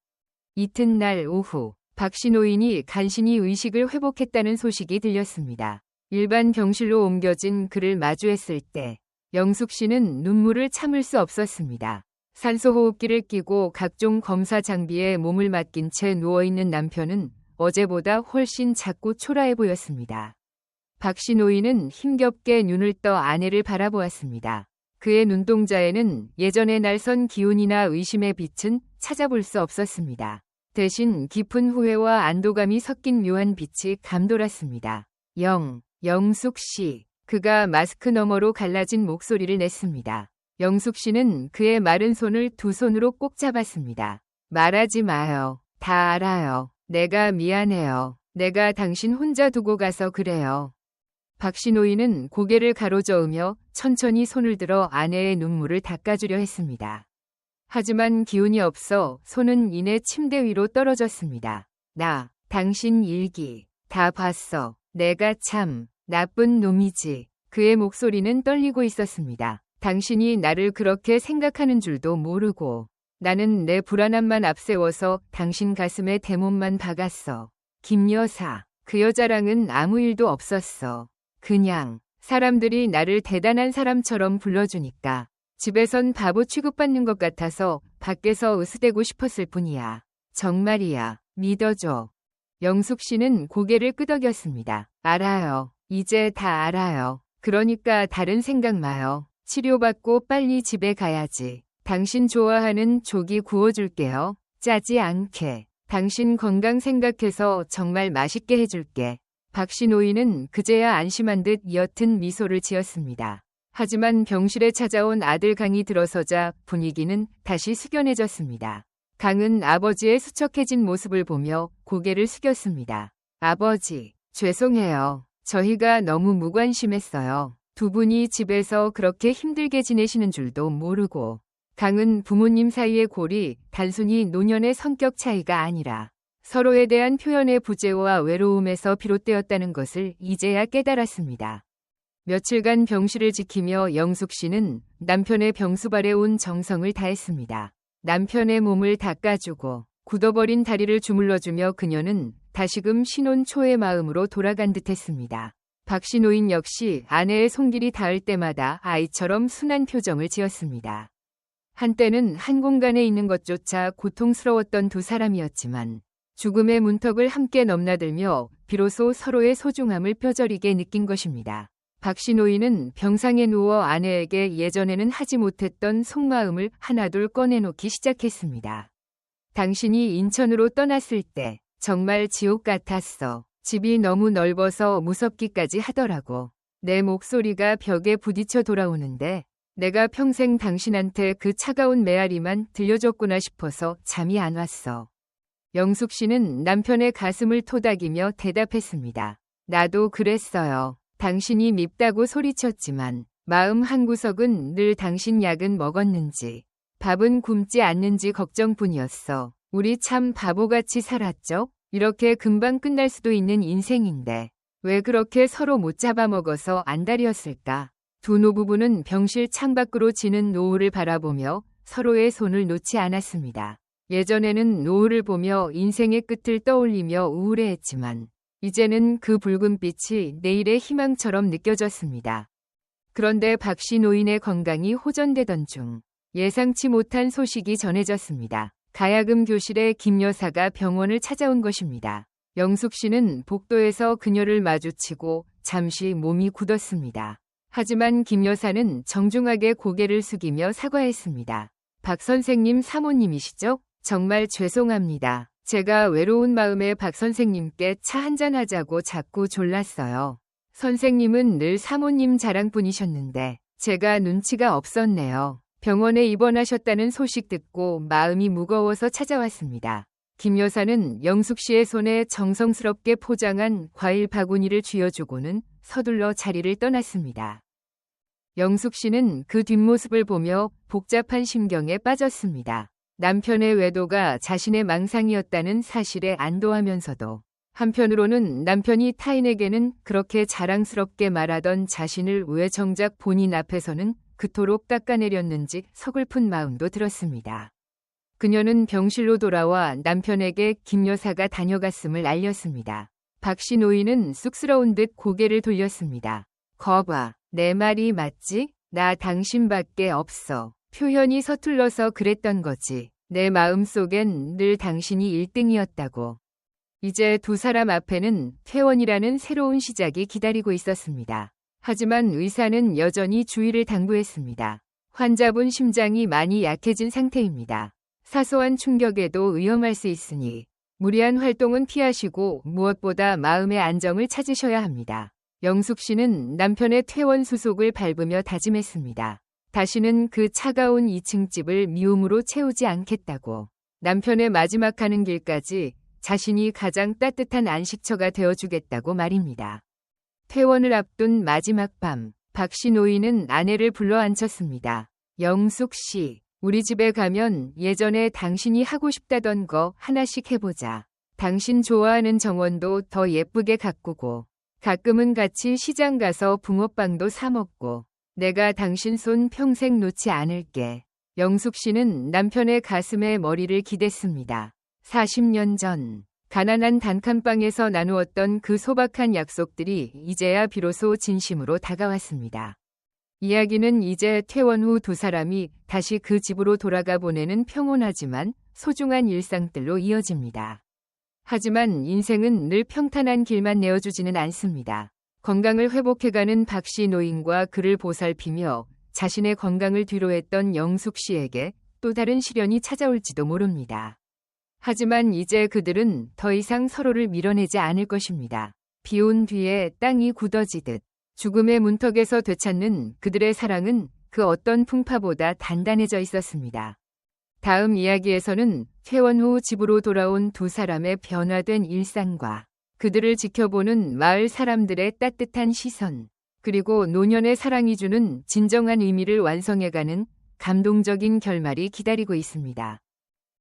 이튿날 오후 박씨 노인이 간신히 의식을 회복했다는 소식이 들렸습니다. 일반 병실로 옮겨진 그를 마주했을 때 영숙 씨는 눈물을 참을 수 없었습니다. 산소호흡기를 끼고 각종 검사 장비에 몸을 맡긴 채 누워있는 남편은 어제보다 훨씬 작고 초라해 보였습니다. 박씨 노인은 힘겹게 눈을 떠 아내를 바라보았습니다. 그의 눈동자에는 예전의 날선 기운이나 의심의 빛은 찾아볼 수 없었습니다. 대신 깊은 후회와 안도감이 섞인 묘한 빛이 감돌았습니다. 영숙 씨. 그가 마스크 너머로 갈라진 목소리를 냈습니다. 영숙 씨는 그의 마른 손을 두 손으로 꼭 잡았습니다. 말하지 마요. 다 알아요. 내가 미안해요. 내가 당신 혼자 두고 가서 그래요. 박씨 노인은 고개를 가로저으며 천천히 손을 들어 아내의 눈물을 닦아주려 했습니다. 하지만 기운이 없어 손은 이내 침대 위로 떨어졌습니다. 당신 일기 다 봤어. 내가 참 나쁜 놈이지. 그의 목소리는 떨리고 있었습니다. 당신이 나를 그렇게 생각하는 줄도 모르고 나는 내 불안함만 앞세워서 당신 가슴에 대못만 박았어. 김 여사, 그 여자랑은 아무 일도 없었어. 그냥 사람들이 나를 대단한 사람처럼 불러주니까 집에선 바보 취급받는 것 같아서 밖에서 으스대고 싶었을 뿐이야. 정말이야. 믿어줘. 영숙 씨는 고개를 끄덕였습니다. 알아요. 이제 다 알아요. 그러니까 다른 생각 마요. 치료받고 빨리 집에 가야지. 당신 좋아하는 조기 구워줄게요. 짜지 않게. 당신 건강 생각해서 정말 맛있게 해줄게. 박씨 노인은 그제야 안심한 듯 옅은 미소를 지었습니다. 하지만 병실에 찾아온 아들 강이 들어서자 분위기는 다시 숙연해졌습니다. 강은 아버지의 수척해진 모습을 보며 고개를 숙였습니다. 아버지, 죄송해요. 저희가 너무 무관심했어요. 두 분이 집에서 그렇게 힘들게 지내시는 줄도 모르고. 강은 부모님 사이의 골이 단순히 노년의 성격 차이가 아니라 서로에 대한 표현의 부재와 외로움에서 비롯되었다는 것을 이제야 깨달았습니다. 며칠간 병실을 지키며 영숙 씨는 남편의 병수발에 온 정성을 다했습니다. 남편의 몸을 닦아주고 굳어버린 다리를 주물러주며 그녀는 다시금 신혼 초의 마음으로 돌아간 듯했습니다. 박씨 노인 역시 아내의 손길이 닿을 때마다 아이처럼 순한 표정을 지었습니다. 한때는 한 공간에 있는 것조차 고통스러웠던 두 사람이었지만 죽음의 문턱을 함께 넘나들며 비로소 서로의 소중함을 뼈저리게 느낀 것입니다. 박씨 노인은 병상에 누워 아내에게 예전에는 하지 못했던 속마음을 하나둘 꺼내놓기 시작했습니다. 당신이 인천으로 떠났을 때 정말 지옥 같았어. 집이 너무 넓어서 무섭기까지 하더라고. 내 목소리가 벽에 부딪혀 돌아오는데 내가 평생 당신한테 그 차가운 메아리만 들려줬구나 싶어서 잠이 안 왔어. 영숙 씨는 남편의 가슴을 토닥이며 대답했습니다. 나도 그랬어요. 당신이 밉다고 소리쳤지만 마음 한구석은 늘 당신 약은 먹었는지 밥은 굶지 않는지 걱정뿐이었어. 우리 참 바보같이 살았죠? 이렇게 금방 끝날 수도 있는 인생인데 왜 그렇게 서로 못 잡아먹어서 안달이었을까? 두 노부부는 병실 창밖으로 지는 노을을 바라보며 서로의 손을 놓지 않았습니다. 예전에는 노을을 보며 인생의 끝을 떠올리며 우울해했지만 이제는 그 붉은 빛이 내일의 희망처럼 느껴졌습니다. 그런데 박씨 노인의 건강이 호전되던 중 예상치 못한 소식이 전해졌습니다. 가야금 교실에 김 여사가 병원을 찾아온 것입니다. 영숙 씨는 복도에서 그녀를 마주치고 잠시 몸이 굳었습니다. 하지만 김 여사는 정중하게 고개를 숙이며 사과했습니다. 박 선생님 사모님이시죠? 정말 죄송합니다. 제가 외로운 마음에 박 선생님께 차 한잔하자고 자꾸 졸랐어요. 선생님은 늘 사모님 자랑뿐이셨는데 제가 눈치가 없었네요. 병원에 입원하셨다는 소식 듣고 마음이 무거워서 찾아왔습니다. 김 여사는 영숙 씨의 손에 정성스럽게 포장한 과일 바구니를 쥐어주고는 서둘러 자리를 떠났습니다. 영숙 씨는 그 뒷모습을 보며 복잡한 심경에 빠졌습니다. 남편의 외도가 자신의 망상이었다는 사실에 안도하면서도 한편으로는 남편이 타인에게는 그렇게 자랑스럽게 말하던 자신을 왜 정작 본인 앞에서는 그토록 깎아내렸는지 서글픈 마음도 들었습니다. 그녀는 병실로 돌아와 남편에게 김 여사가 다녀갔음을 알렸습니다. 박씨 노인은 쑥스러운 듯 고개를 돌렸습니다. 거봐, 내 말이 맞지? 나 당신밖에 없어. 표현이 서툴러서 그랬던 거지. 내 마음속엔 늘 당신이 1등이었다고. 이제 두 사람 앞에는 퇴원이라는 새로운 시작이 기다리고 있었습니다. 하지만 의사는 여전히 주의를 당부했습니다. 환자분 심장이 많이 약해진 상태입니다. 사소한 충격에도 위험할 수 있으니 무리한 활동은 피하시고 무엇보다 마음의 안정을 찾으셔야 합니다. 영숙 씨는 남편의 퇴원 수속을 밟으며 다짐했습니다. 다시는 그 차가운 2층 집을 미움으로 채우지 않겠다고. 남편의 마지막 가는 길까지 자신이 가장 따뜻한 안식처가 되어주겠다고 말입니다. 퇴원을 앞둔 마지막 밤, 박씨 노인은 아내를 불러 앉혔습니다. 영숙 씨, 우리 집에 가면 예전에 당신이 하고 싶다던 거 하나씩 해보자. 당신 좋아하는 정원도 더 예쁘게 가꾸고 가끔은 같이 시장 가서 붕어빵도 사 먹고 내가 당신 손 평생 놓지 않을게. 영숙 씨는 남편의 가슴에 머리를 기댔습니다. 40년 전 가난한 단칸방에서 나누었던 그 소박한 약속들이 이제야 비로소 진심으로 다가왔습니다. 이야기는 이제 퇴원 후 두 사람이 다시 그 집으로 돌아가 보내는 평온하지만 소중한 일상들로 이어집니다. 하지만 인생은 늘 평탄한 길만 내어주지는 않습니다. 건강을 회복해가는 박씨 노인과 그를 보살피며 자신의 건강을 뒤로했던 영숙 씨에게 또 다른 시련이 찾아올지도 모릅니다. 하지만 이제 그들은 더 이상 서로를 밀어내지 않을 것입니다. 비온 뒤에 땅이 굳어지듯 죽음의 문턱에서 되찾는 그들의 사랑은 그 어떤 풍파보다 단단해져 있었습니다. 다음 이야기에서는 퇴원 후 집으로 돌아온 두 사람의 변화된 일상과 그들을 지켜보는 마을 사람들의 따뜻한 시선, 그리고 노년의 사랑이 주는 진정한 의미를 완성해가는 감동적인 결말이 기다리고 있습니다.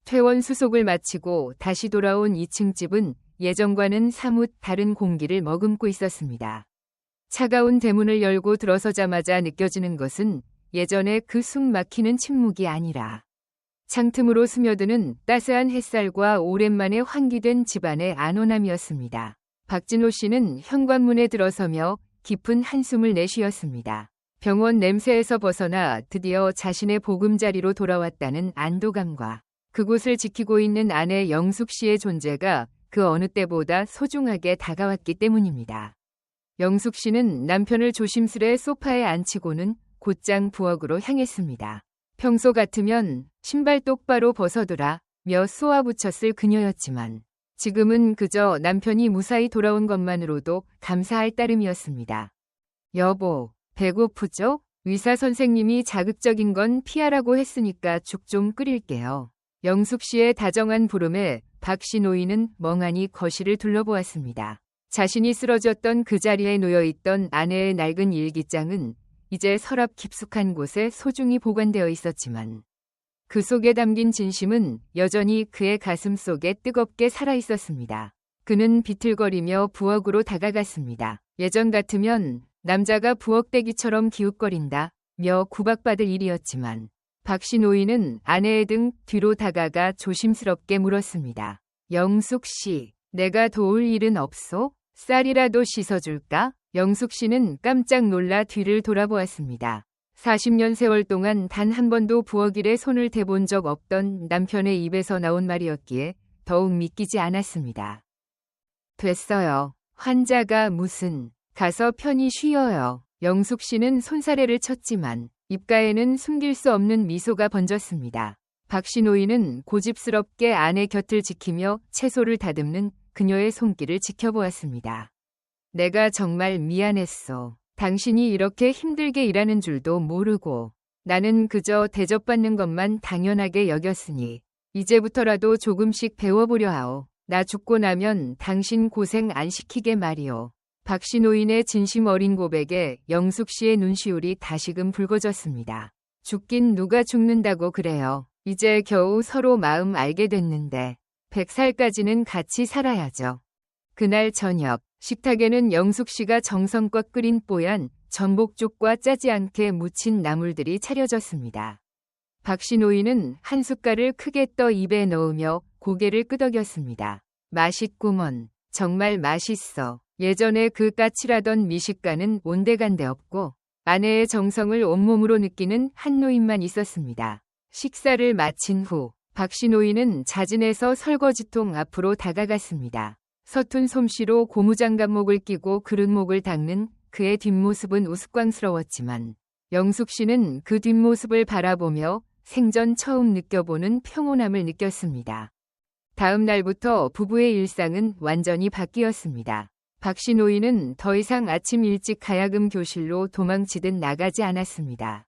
퇴원 수속을 마치고 다시 돌아온 2층 집은 예전과는 사뭇 다른 공기를 머금고 있었습니다. 차가운 대문을 열고 들어서자마자 느껴지는 것은 예전의 그 숨 막히는 침묵이 아니라 창틈으로 스며드는 따스한 햇살과 오랜만에 환기된 집안의 안온함이었습니다. 박진호 씨는 현관문에 들어서며 깊은 한숨을 내쉬었습니다. 병원 냄새에서 벗어나 드디어 자신의 보금자리로 돌아왔다는 안도감과 그곳을 지키고 있는 아내 영숙 씨의 존재가 그 어느 때보다 소중하게 다가왔기 때문입니다. 영숙 씨는 남편을 조심스레 소파에 앉히고는 곧장 부엌으로 향했습니다. 평소 같으면 신발 똑바로 벗어두라 며 쏘아붙였을 그녀였지만 지금은 그저 남편이 무사히 돌아온 것만으로도 감사할 따름이었습니다. 여보, 배고프죠? 의사 선생님이 자극적인 건 피하라고 했으니까 죽 좀 끓일게요. 영숙 씨의 다정한 부름에 박씨 노인은 멍하니 거실을 둘러보았습니다. 자신이 쓰러졌던 그 자리에 놓여있던 아내의 낡은 일기장은 이제 서랍 깊숙한 곳에 소중히 보관되어 있었지만 그 속에 담긴 진심은 여전히 그의 가슴 속에 뜨겁게 살아있었습니다. 그는 비틀거리며 부엌으로 다가갔습니다. 예전 같으면 남자가 부엌대기처럼 기웃거린다 며 구박받을 일이었지만 박씨 노인은 아내의 등 뒤로 다가가 조심스럽게 물었습니다. 영숙 씨, 내가 도울 일은 없소? 쌀이라도 씻어줄까? 영숙 씨는 깜짝 놀라 뒤를 돌아보았습니다. 40년 세월 동안 단 한 번도 부엌 일에 손을 대본 적 없던 남편의 입에서 나온 말이었기에 더욱 믿기지 않았습니다. 됐어요. 환자가 무슨, 가서 편히 쉬어요. 영숙 씨는 손사래를 쳤지만 입가에는 숨길 수 없는 미소가 번졌습니다. 박씨 노인은 고집스럽게 아내 곁을 지키며 채소를 다듬는 그녀의 손길을 지켜보았습니다. 내가 정말 미안했어. 당신이 이렇게 힘들게 일하는 줄도 모르고 나는 그저 대접받는 것만 당연하게 여겼으니 이제부터라도 조금씩 배워보려 하오. 나 죽고 나면 당신 고생 안 시키게 말이오. 박씨 노인의 진심 어린 고백에 영숙 씨의 눈시울이 다시금 붉어졌습니다. 죽긴 누가 죽는다고 그래요. 이제 겨우 서로 마음 알게 됐는데 100살까지는 같이 살아야죠. 그날 저녁 식탁에는 영숙 씨가 정성껏 끓인 뽀얀 전복죽과 짜지 않게 무친 나물들이 차려졌습니다. 박씨 노인은 한 숟갈을 크게 떠 입에 넣으며 고개를 끄덕였습니다. 맛있구먼. 정말 맛있어. 예전에 그 까칠하던 미식가는 온데간데 없고 아내의 정성을 온몸으로 느끼는 한 노인만 있었습니다. 식사를 마친 후 박씨 노인은 자진해서 설거지통 앞으로 다가갔습니다. 서툰 솜씨로 고무장갑목을 끼고 그릇목을 닦는 그의 뒷모습은 우스꽝스러웠지만 영숙 씨는 그 뒷모습을 바라보며 생전 처음 느껴보는 평온함을 느꼈습니다. 다음 날부터 부부의 일상은 완전히 바뀌었습니다. 박씨 노인은 더 이상 아침 일찍 가야금 교실로 도망치듯 나가지 않았습니다.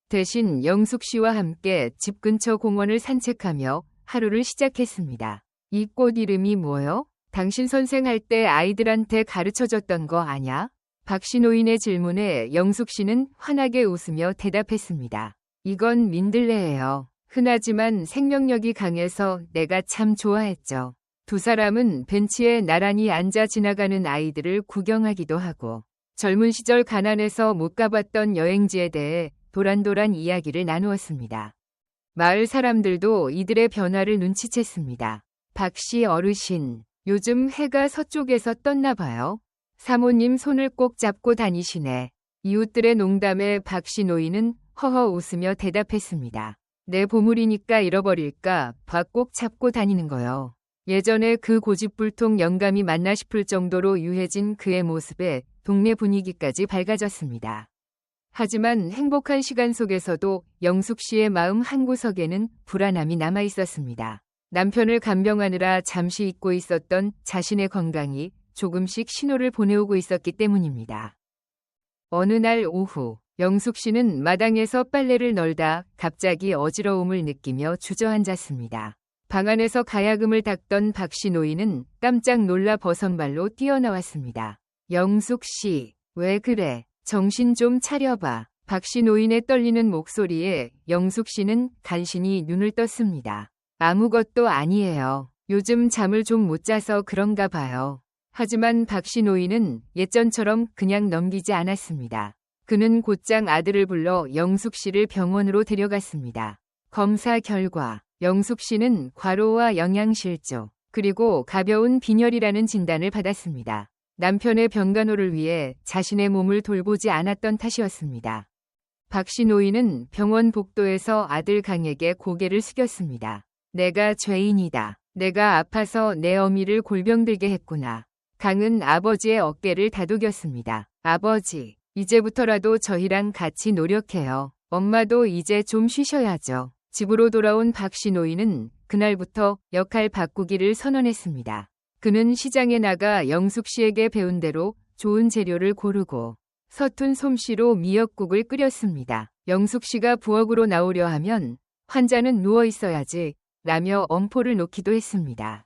대신 영숙 씨와 함께 집 근처 공원을 산책하며 하루를 시작했습니다. 이 꽃 이름이 뭐요? 당신 선생할 때 아이들한테 가르쳐줬던 거 아냐? 박씨 노인의 질문에 영숙 씨는 환하게 웃으며 대답했습니다. 이건 민들레예요. 흔하지만 생명력이 강해서 내가 참 좋아했죠. 두 사람은 벤치에 나란히 앉아 지나가는 아이들을 구경하기도 하고 젊은 시절 가난해서 못 가봤던 여행지에 대해 도란도란 이야기를 나누었습니다. 마을 사람들도 이들의 변화를 눈치챘습니다. 박씨 어르신, 요즘 해가 서쪽에서 떴나 봐요. 사모님 손을 꼭 잡고 다니시네. 이웃들의 농담에 박씨 노인은 허허 웃으며 대답했습니다. 내 보물이니까 잃어버릴까 봐 꼭 잡고 다니는 거요. 예전에 그 고집불통 영감이 맞나 싶을 정도로 유해진 그의 모습에 동네 분위기까지 밝아졌습니다. 하지만 행복한 시간 속에서도 영숙 씨의 마음 한구석에는 불안함이 남아 있었습니다. 남편을 간병하느라 잠시 잊고 있었던 자신의 건강이 조금씩 신호를 보내오고 있었기 때문입니다. 어느 날 오후 영숙 씨는 마당에서 빨래를 널다 갑자기 어지러움을 느끼며 주저앉았습니다. 방 안에서 가야금을 닦던 박씨 노인은 깜짝 놀라 버선발로 뛰어나왔습니다. 영숙 씨, 왜 그래? 정신 좀 차려봐. 박씨 노인의 떨리는 목소리에 영숙 씨는 간신히 눈을 떴습니다. 아무것도 아니에요. 요즘 잠을 좀 못 자서 그런가 봐요. 하지만 박씨 노인은 예전처럼 그냥 넘기지 않았습니다. 그는 곧장 아들을 불러 영숙 씨를 병원으로 데려갔습니다. 검사 결과 영숙 씨는 과로와 영양실조 그리고 가벼운 빈혈이라는 진단을 받았습니다. 남편의 병간호를 위해 자신의 몸을 돌보지 않았던 탓이었습니다. 박씨 노인은 병원 복도에서 아들 강에게 고개를 숙였습니다. 내가 죄인이다. 내가 아파서 내 어미를 골병들게 했구나. 강은 아버지의 어깨를 다독였습니다. 아버지, 이제부터라도 저희랑 같이 노력해요. 엄마도 이제 좀 쉬셔야죠. 집으로 돌아온 박씨 노인은 그날부터 역할 바꾸기를 선언했습니다. 그는 시장에 나가 영숙 씨에게 배운 대로 좋은 재료를 고르고 서툰 솜씨로 미역국을 끓였습니다. 영숙 씨가 부엌으로 나오려 하면 환자는 누워 있어야지 라며 엄포를 놓기도 했습니다.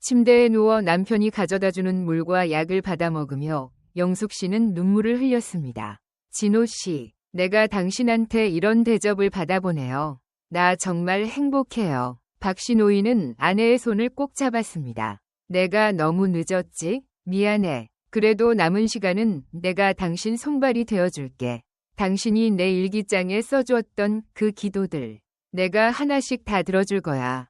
침대에 누워 남편이 가져다주는 물과 약을 받아 먹으며 영숙 씨는 눈물을 흘렸습니다. 진호 씨, 내가 당신한테 이런 대접을 받아보네요. 나 정말 행복해요. 박씨 노인은 아내의 손을 꼭 잡았습니다. 내가 너무 늦었지? 미안해. 그래도 남은 시간은 내가 당신 손발이 되어줄게. 당신이 내 일기장에 써주었던 그 기도들. 내가 하나씩 다 들어줄 거야.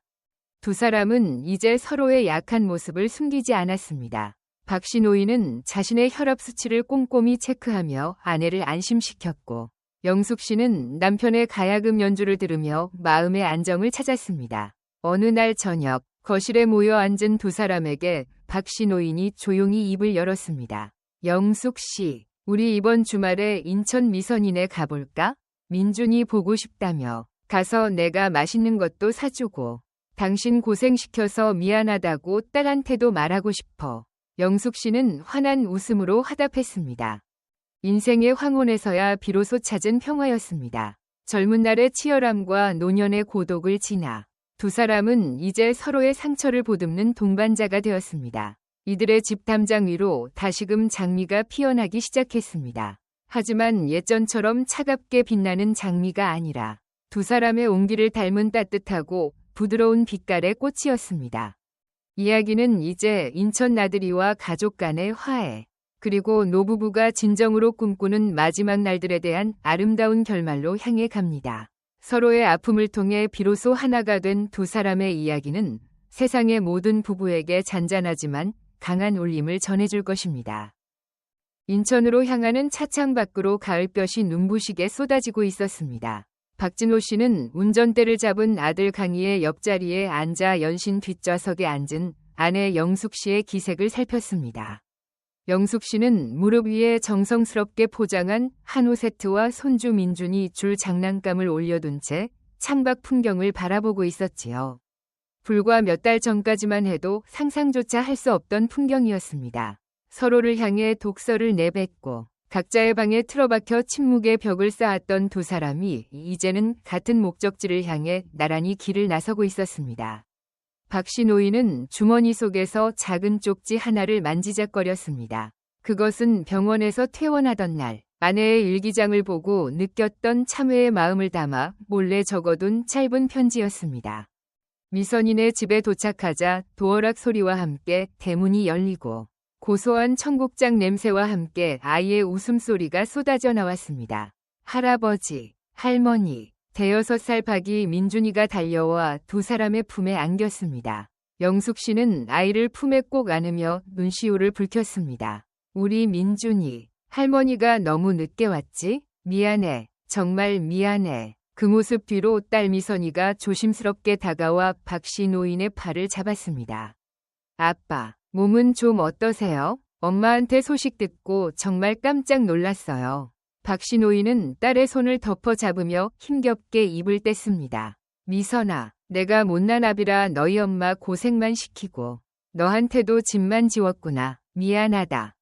두 사람은 이제 서로의 약한 모습을 숨기지 않았습니다. 박씨 노인은 자신의 혈압 수치를 꼼꼼히 체크하며 아내를 안심시켰고 영숙 씨는 남편의 가야금 연주를 들으며 마음의 안정을 찾았습니다. 어느 날 저녁 거실에 모여 앉은 두 사람에게 박씨 노인이 조용히 입을 열었습니다. 영숙 씨, 우리 이번 주말에 인천 미선인에 가볼까? 민준이 보고 싶다며. 가서 내가 맛있는 것도 사주고 당신 고생시켜서 미안하다고 딸한테도 말하고 싶어. 영숙 씨는 환한 웃음으로 화답했습니다. 인생의 황혼에서야 비로소 찾은 평화였습니다. 젊은 날의 치열함과 노년의 고독을 지나 두 사람은 이제 서로의 상처를 보듬는 동반자가 되었습니다. 이들의 집 담장 위로 다시금 장미가 피어나기 시작했습니다. 하지만 예전처럼 차갑게 빛나는 장미가 아니라 두 사람의 온기를 닮은 따뜻하고 부드러운 빛깔의 꽃이었습니다. 이야기는 이제 인천 나들이와 가족 간의 화해, 그리고 노부부가 진정으로 꿈꾸는 마지막 날들에 대한 아름다운 결말로 향해 갑니다. 서로의 아픔을 통해 비로소 하나가 된 두 사람의 이야기는 세상의 모든 부부에게 잔잔하지만 강한 울림을 전해줄 것입니다. 인천으로 향하는 차창 밖으로 가을볕이 눈부시게 쏟아지고 있었습니다. 박진호 씨는 운전대를 잡은 아들 강희의 옆자리에 앉아 연신 뒷좌석에 앉은 아내 영숙 씨의 기색을 살폈습니다. 영숙 씨는 무릎 위에 정성스럽게 포장한 한우 세트와 손주 민준이 줄 장난감을 올려둔 채 창밖 풍경을 바라보고 있었지요. 불과 몇 달 전까지만 해도 상상조차 할 수 없던 풍경이었습니다. 서로를 향해 독서를 내뱉고 각자의 방에 틀어박혀 침묵의 벽을 쌓았던 두 사람이 이제는 같은 목적지를 향해 나란히 길을 나서고 있었습니다. 박씨 노인은 주머니 속에서 작은 쪽지 하나를 만지작거렸습니다. 그것은 병원에서 퇴원하던 날 아내의 일기장을 보고 느꼈던 참회의 마음을 담아 몰래 적어둔 짧은 편지였습니다. 미선인의 집에 도착하자 도어락 소리와 함께 대문이 열리고 고소한 청국장 냄새와 함께 아이의 웃음소리가 쏟아져 나왔습니다. 할아버지, 할머니, 대여섯 살 박이 민준이가 달려와 두 사람의 품에 안겼습니다. 영숙 씨는 아이를 품에 꼭 안으며 눈시울을 붉혔습니다. 우리 민준이, 할머니가 너무 늦게 왔지? 미안해, 정말 미안해. 그 모습 뒤로 딸 미선이가 조심스럽게 다가와 박씨 노인의 팔을 잡았습니다. 아빠, 몸은 좀 어떠세요? 엄마한테 소식 듣고 정말 깜짝 놀랐어요. 박씨 노인은 딸의 손을 덮어 잡으며 힘겹게 입을 뗐습니다. 미선아, 내가 못난 아비라 너희 엄마 고생만 시키고 너한테도 짐만 지웠구나. 미안하다.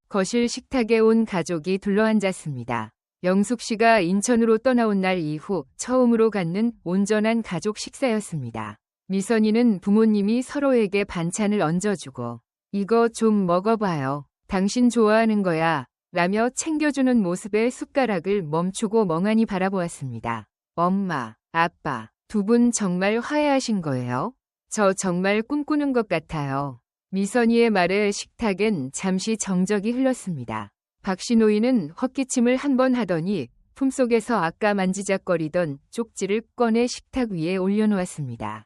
거실 식탁에 온 가족이 둘러앉았습니다. 영숙 씨가 인천으로 떠나온 날 이후 처음으로 갖는 온전한 가족 식사였습니다. 미선이는 부모님이 서로에게 반찬을 얹어주고 이거 좀 먹어봐요. 당신 좋아하는 거야. 라며 챙겨주는 모습에 숟가락을 멈추고 멍하니 바라보았습니다. 엄마, 아빠, 두 분 정말 화해하신 거예요? 저 정말 꿈꾸는 것 같아요. 미선이의 말에 식탁엔 잠시 정적이 흘렀습니다. 박씨 노인은 헛기침을 한 번 하더니 품속에서 아까 만지작거리던 쪽지를 꺼내 식탁 위에 올려놓았습니다.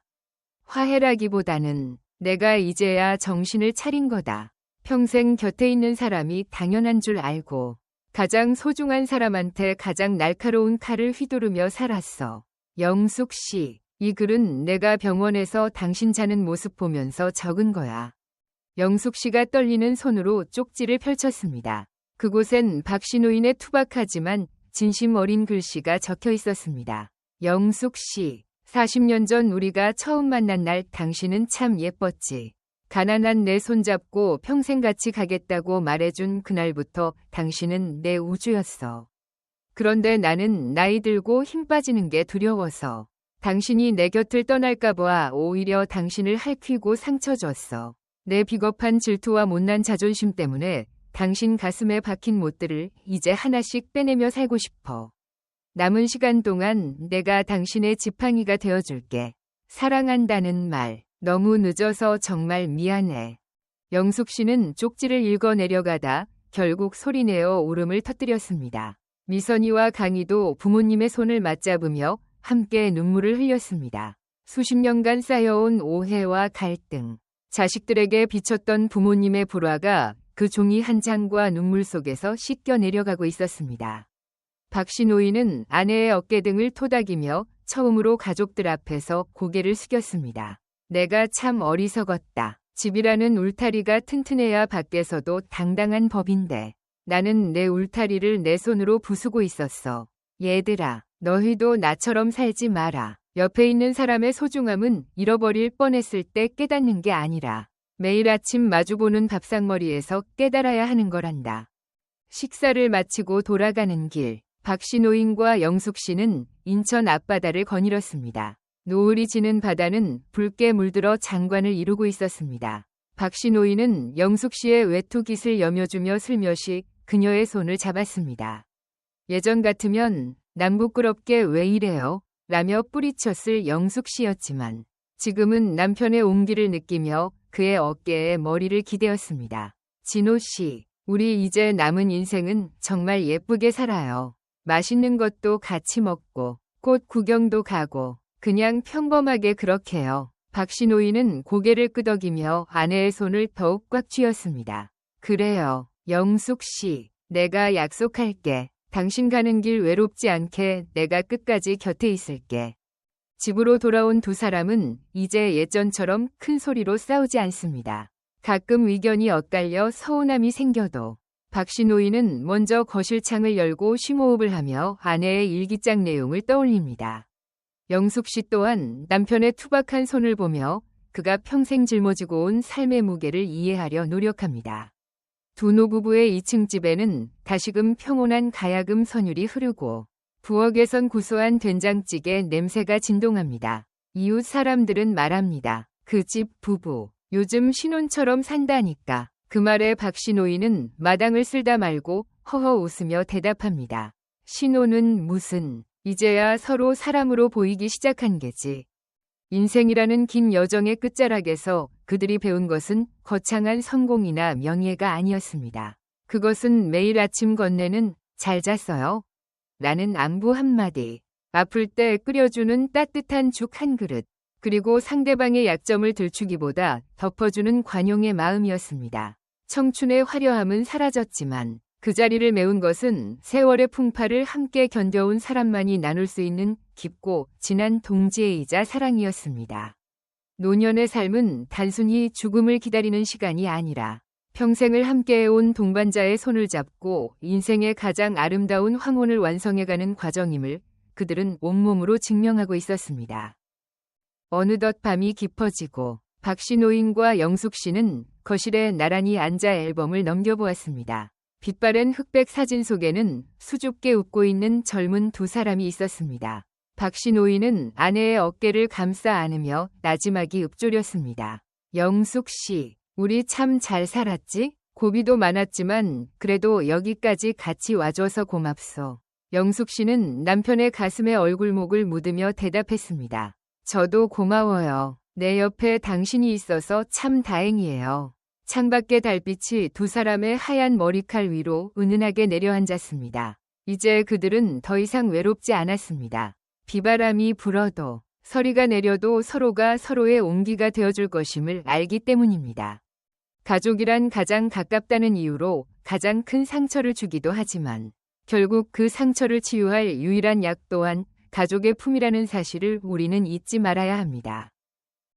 화해라기보다는 내가 이제야 정신을 차린 거다. 평생 곁에 있는 사람이 당연한 줄 알고 가장 소중한 사람한테 가장 날카로운 칼을 휘두르며 살았어. 영숙 씨, 이 글은 내가 병원에서 당신 자는 모습 보면서 적은 거야. 영숙 씨가 떨리는 손으로 쪽지를 펼쳤습니다. 그곳엔 박씨 노인의 투박하지만 진심 어린 글씨가 적혀 있었습니다. 영숙 씨, 40년 전 우리가 처음 만난 날 당신은 참 예뻤지. 가난한 내 손잡고 평생 같이 가겠다고 말해준 그날부터 당신은 내 우주였어. 그런데 나는 나이 들고 힘 빠지는 게 두려워서 당신이 내 곁을 떠날까 봐 오히려 당신을 핥히고 상처 줬어. 내 비겁한 질투와 못난 자존심 때문에 당신 가슴에 박힌 못들을 이제 하나씩 빼내며 살고 싶어. 남은 시간 동안 내가 당신의 지팡이가 되어줄게. 사랑한다는 말. 너무 늦어서 정말 미안해. 영숙 씨는 쪽지를 읽어 내려가다 결국 소리내어 울음을 터뜨렸습니다. 미선이와 강희도 부모님의 손을 맞잡으며 함께 눈물을 흘렸습니다. 수십 년간 쌓여온 오해와 갈등, 자식들에게 비쳤던 부모님의 불화가 그 종이 한 장과 눈물 속에서 씻겨 내려가고 있었습니다. 박씨 노인은 아내의 어깨 등을 토닥이며 처음으로 가족들 앞에서 고개를 숙였습니다. 내가 참 어리석었다. 집이라는 울타리가 튼튼해야 밖에서도 당당한 법인데 나는 내 울타리를 내 손으로 부수고 있었어. 얘들아, 너희도 나처럼 살지 마라. 옆에 있는 사람의 소중함은 잃어버릴 뻔했을 때 깨닫는 게 아니라 매일 아침 마주보는 밥상머리에서 깨달아야 하는 거란다. 식사를 마치고 돌아가는 길, 박씨 노인과 영숙 씨는 인천 앞바다를 거닐었습니다. 노을이 지는 바다는 붉게 물들어 장관을 이루고 있었습니다. 박씨 노인은 영숙 씨의 외투깃을 여며주며 슬며시 그녀의 손을 잡았습니다. 예전 같으면 난 부끄럽게 왜 이래요? 라며 뿌리쳤을 영숙 씨였지만 지금은 남편의 온기를 느끼며 그의 어깨에 머리를 기대었습니다. 진호 씨, 우리 이제 남은 인생은 정말 예쁘게 살아요. 맛있는 것도 같이 먹고 꽃 구경도 가고 그냥 평범하게 그렇게요. 박씨 노인은 고개를 끄덕이며 아내의 손을 더욱 꽉 쥐었습니다. 그래요. 영숙 씨, 내가 약속할게. 당신 가는 길 외롭지 않게 내가 끝까지 곁에 있을게. 집으로 돌아온 두 사람은 이제 예전처럼 큰 소리로 싸우지 않습니다. 가끔 의견이 엇갈려 서운함이 생겨도 박씨 노인은 먼저 거실 창을 열고 심호흡을 하며 아내의 일기장 내용을 떠올립니다. 영숙 씨 또한 남편의 투박한 손을 보며 그가 평생 짊어지고 온 삶의 무게를 이해하려 노력합니다. 두 노부부의 2층 집에는 다시금 평온한 가야금 선율이 흐르고 부엌에선 구수한 된장찌개 냄새가 진동합니다. 이웃 사람들은 말합니다. 그 집 부부, 요즘 신혼처럼 산다니까. 그 말에 박씨 노인은 마당을 쓸다 말고 허허 웃으며 대답합니다. 신혼은 무슨, 이제야 서로 사람으로 보이기 시작한 게지. 인생이라는 긴 여정의 끝자락에서 그들이 배운 것은 거창한 성공이나 명예가 아니었습니다. 그것은 매일 아침 건네는 잘 잤어요? 라는 안부 한마디, 아플 때 끓여주는 따뜻한 죽 한 그릇, 그리고 상대방의 약점을 들추기보다 덮어주는 관용의 마음이었습니다. 청춘의 화려함은 사라졌지만 그 자리를 메운 것은 세월의 풍파를 함께 견뎌온 사람만이 나눌 수 있는 깊고 진한 동지애이자 사랑이었습니다. 노년의 삶은 단순히 죽음을 기다리는 시간이 아니라 평생을 함께해온 동반자의 손을 잡고 인생의 가장 아름다운 황혼을 완성해가는 과정임을 그들은 온몸으로 증명하고 있었습니다. 어느덧 밤이 깊어지고 박씨 노인과 영숙 씨는 거실에 나란히 앉아 앨범을 넘겨보았습니다. 빛바랜 흑백 사진 속에는 수줍게 웃고 있는 젊은 두 사람이 있었습니다. 박씨 노인은 아내의 어깨를 감싸 안으며 나지막이 읊조렸습니다. 영숙 씨, 우리 참 잘 살았지? 고비도 많았지만 그래도 여기까지 같이 와줘서 고맙소. 영숙 씨는 남편의 가슴에 얼굴목을 묻으며 대답했습니다. 저도 고마워요. 내 옆에 당신이 있어서 참 다행이에요. 창밖의 달빛이 두 사람의 하얀 머리칼 위로 은은하게 내려앉았습니다. 이제 그들은 더 이상 외롭지 않았습니다. 비바람이 불어도 서리가 내려도 서로가 서로의 온기가 되어줄 것임을 알기 때문입니다. 가족이란 가장 가깝다는 이유로 가장 큰 상처를 주기도 하지만 결국 그 상처를 치유할 유일한 약 또한 가족의 품이라는 사실을 우리는 잊지 말아야 합니다.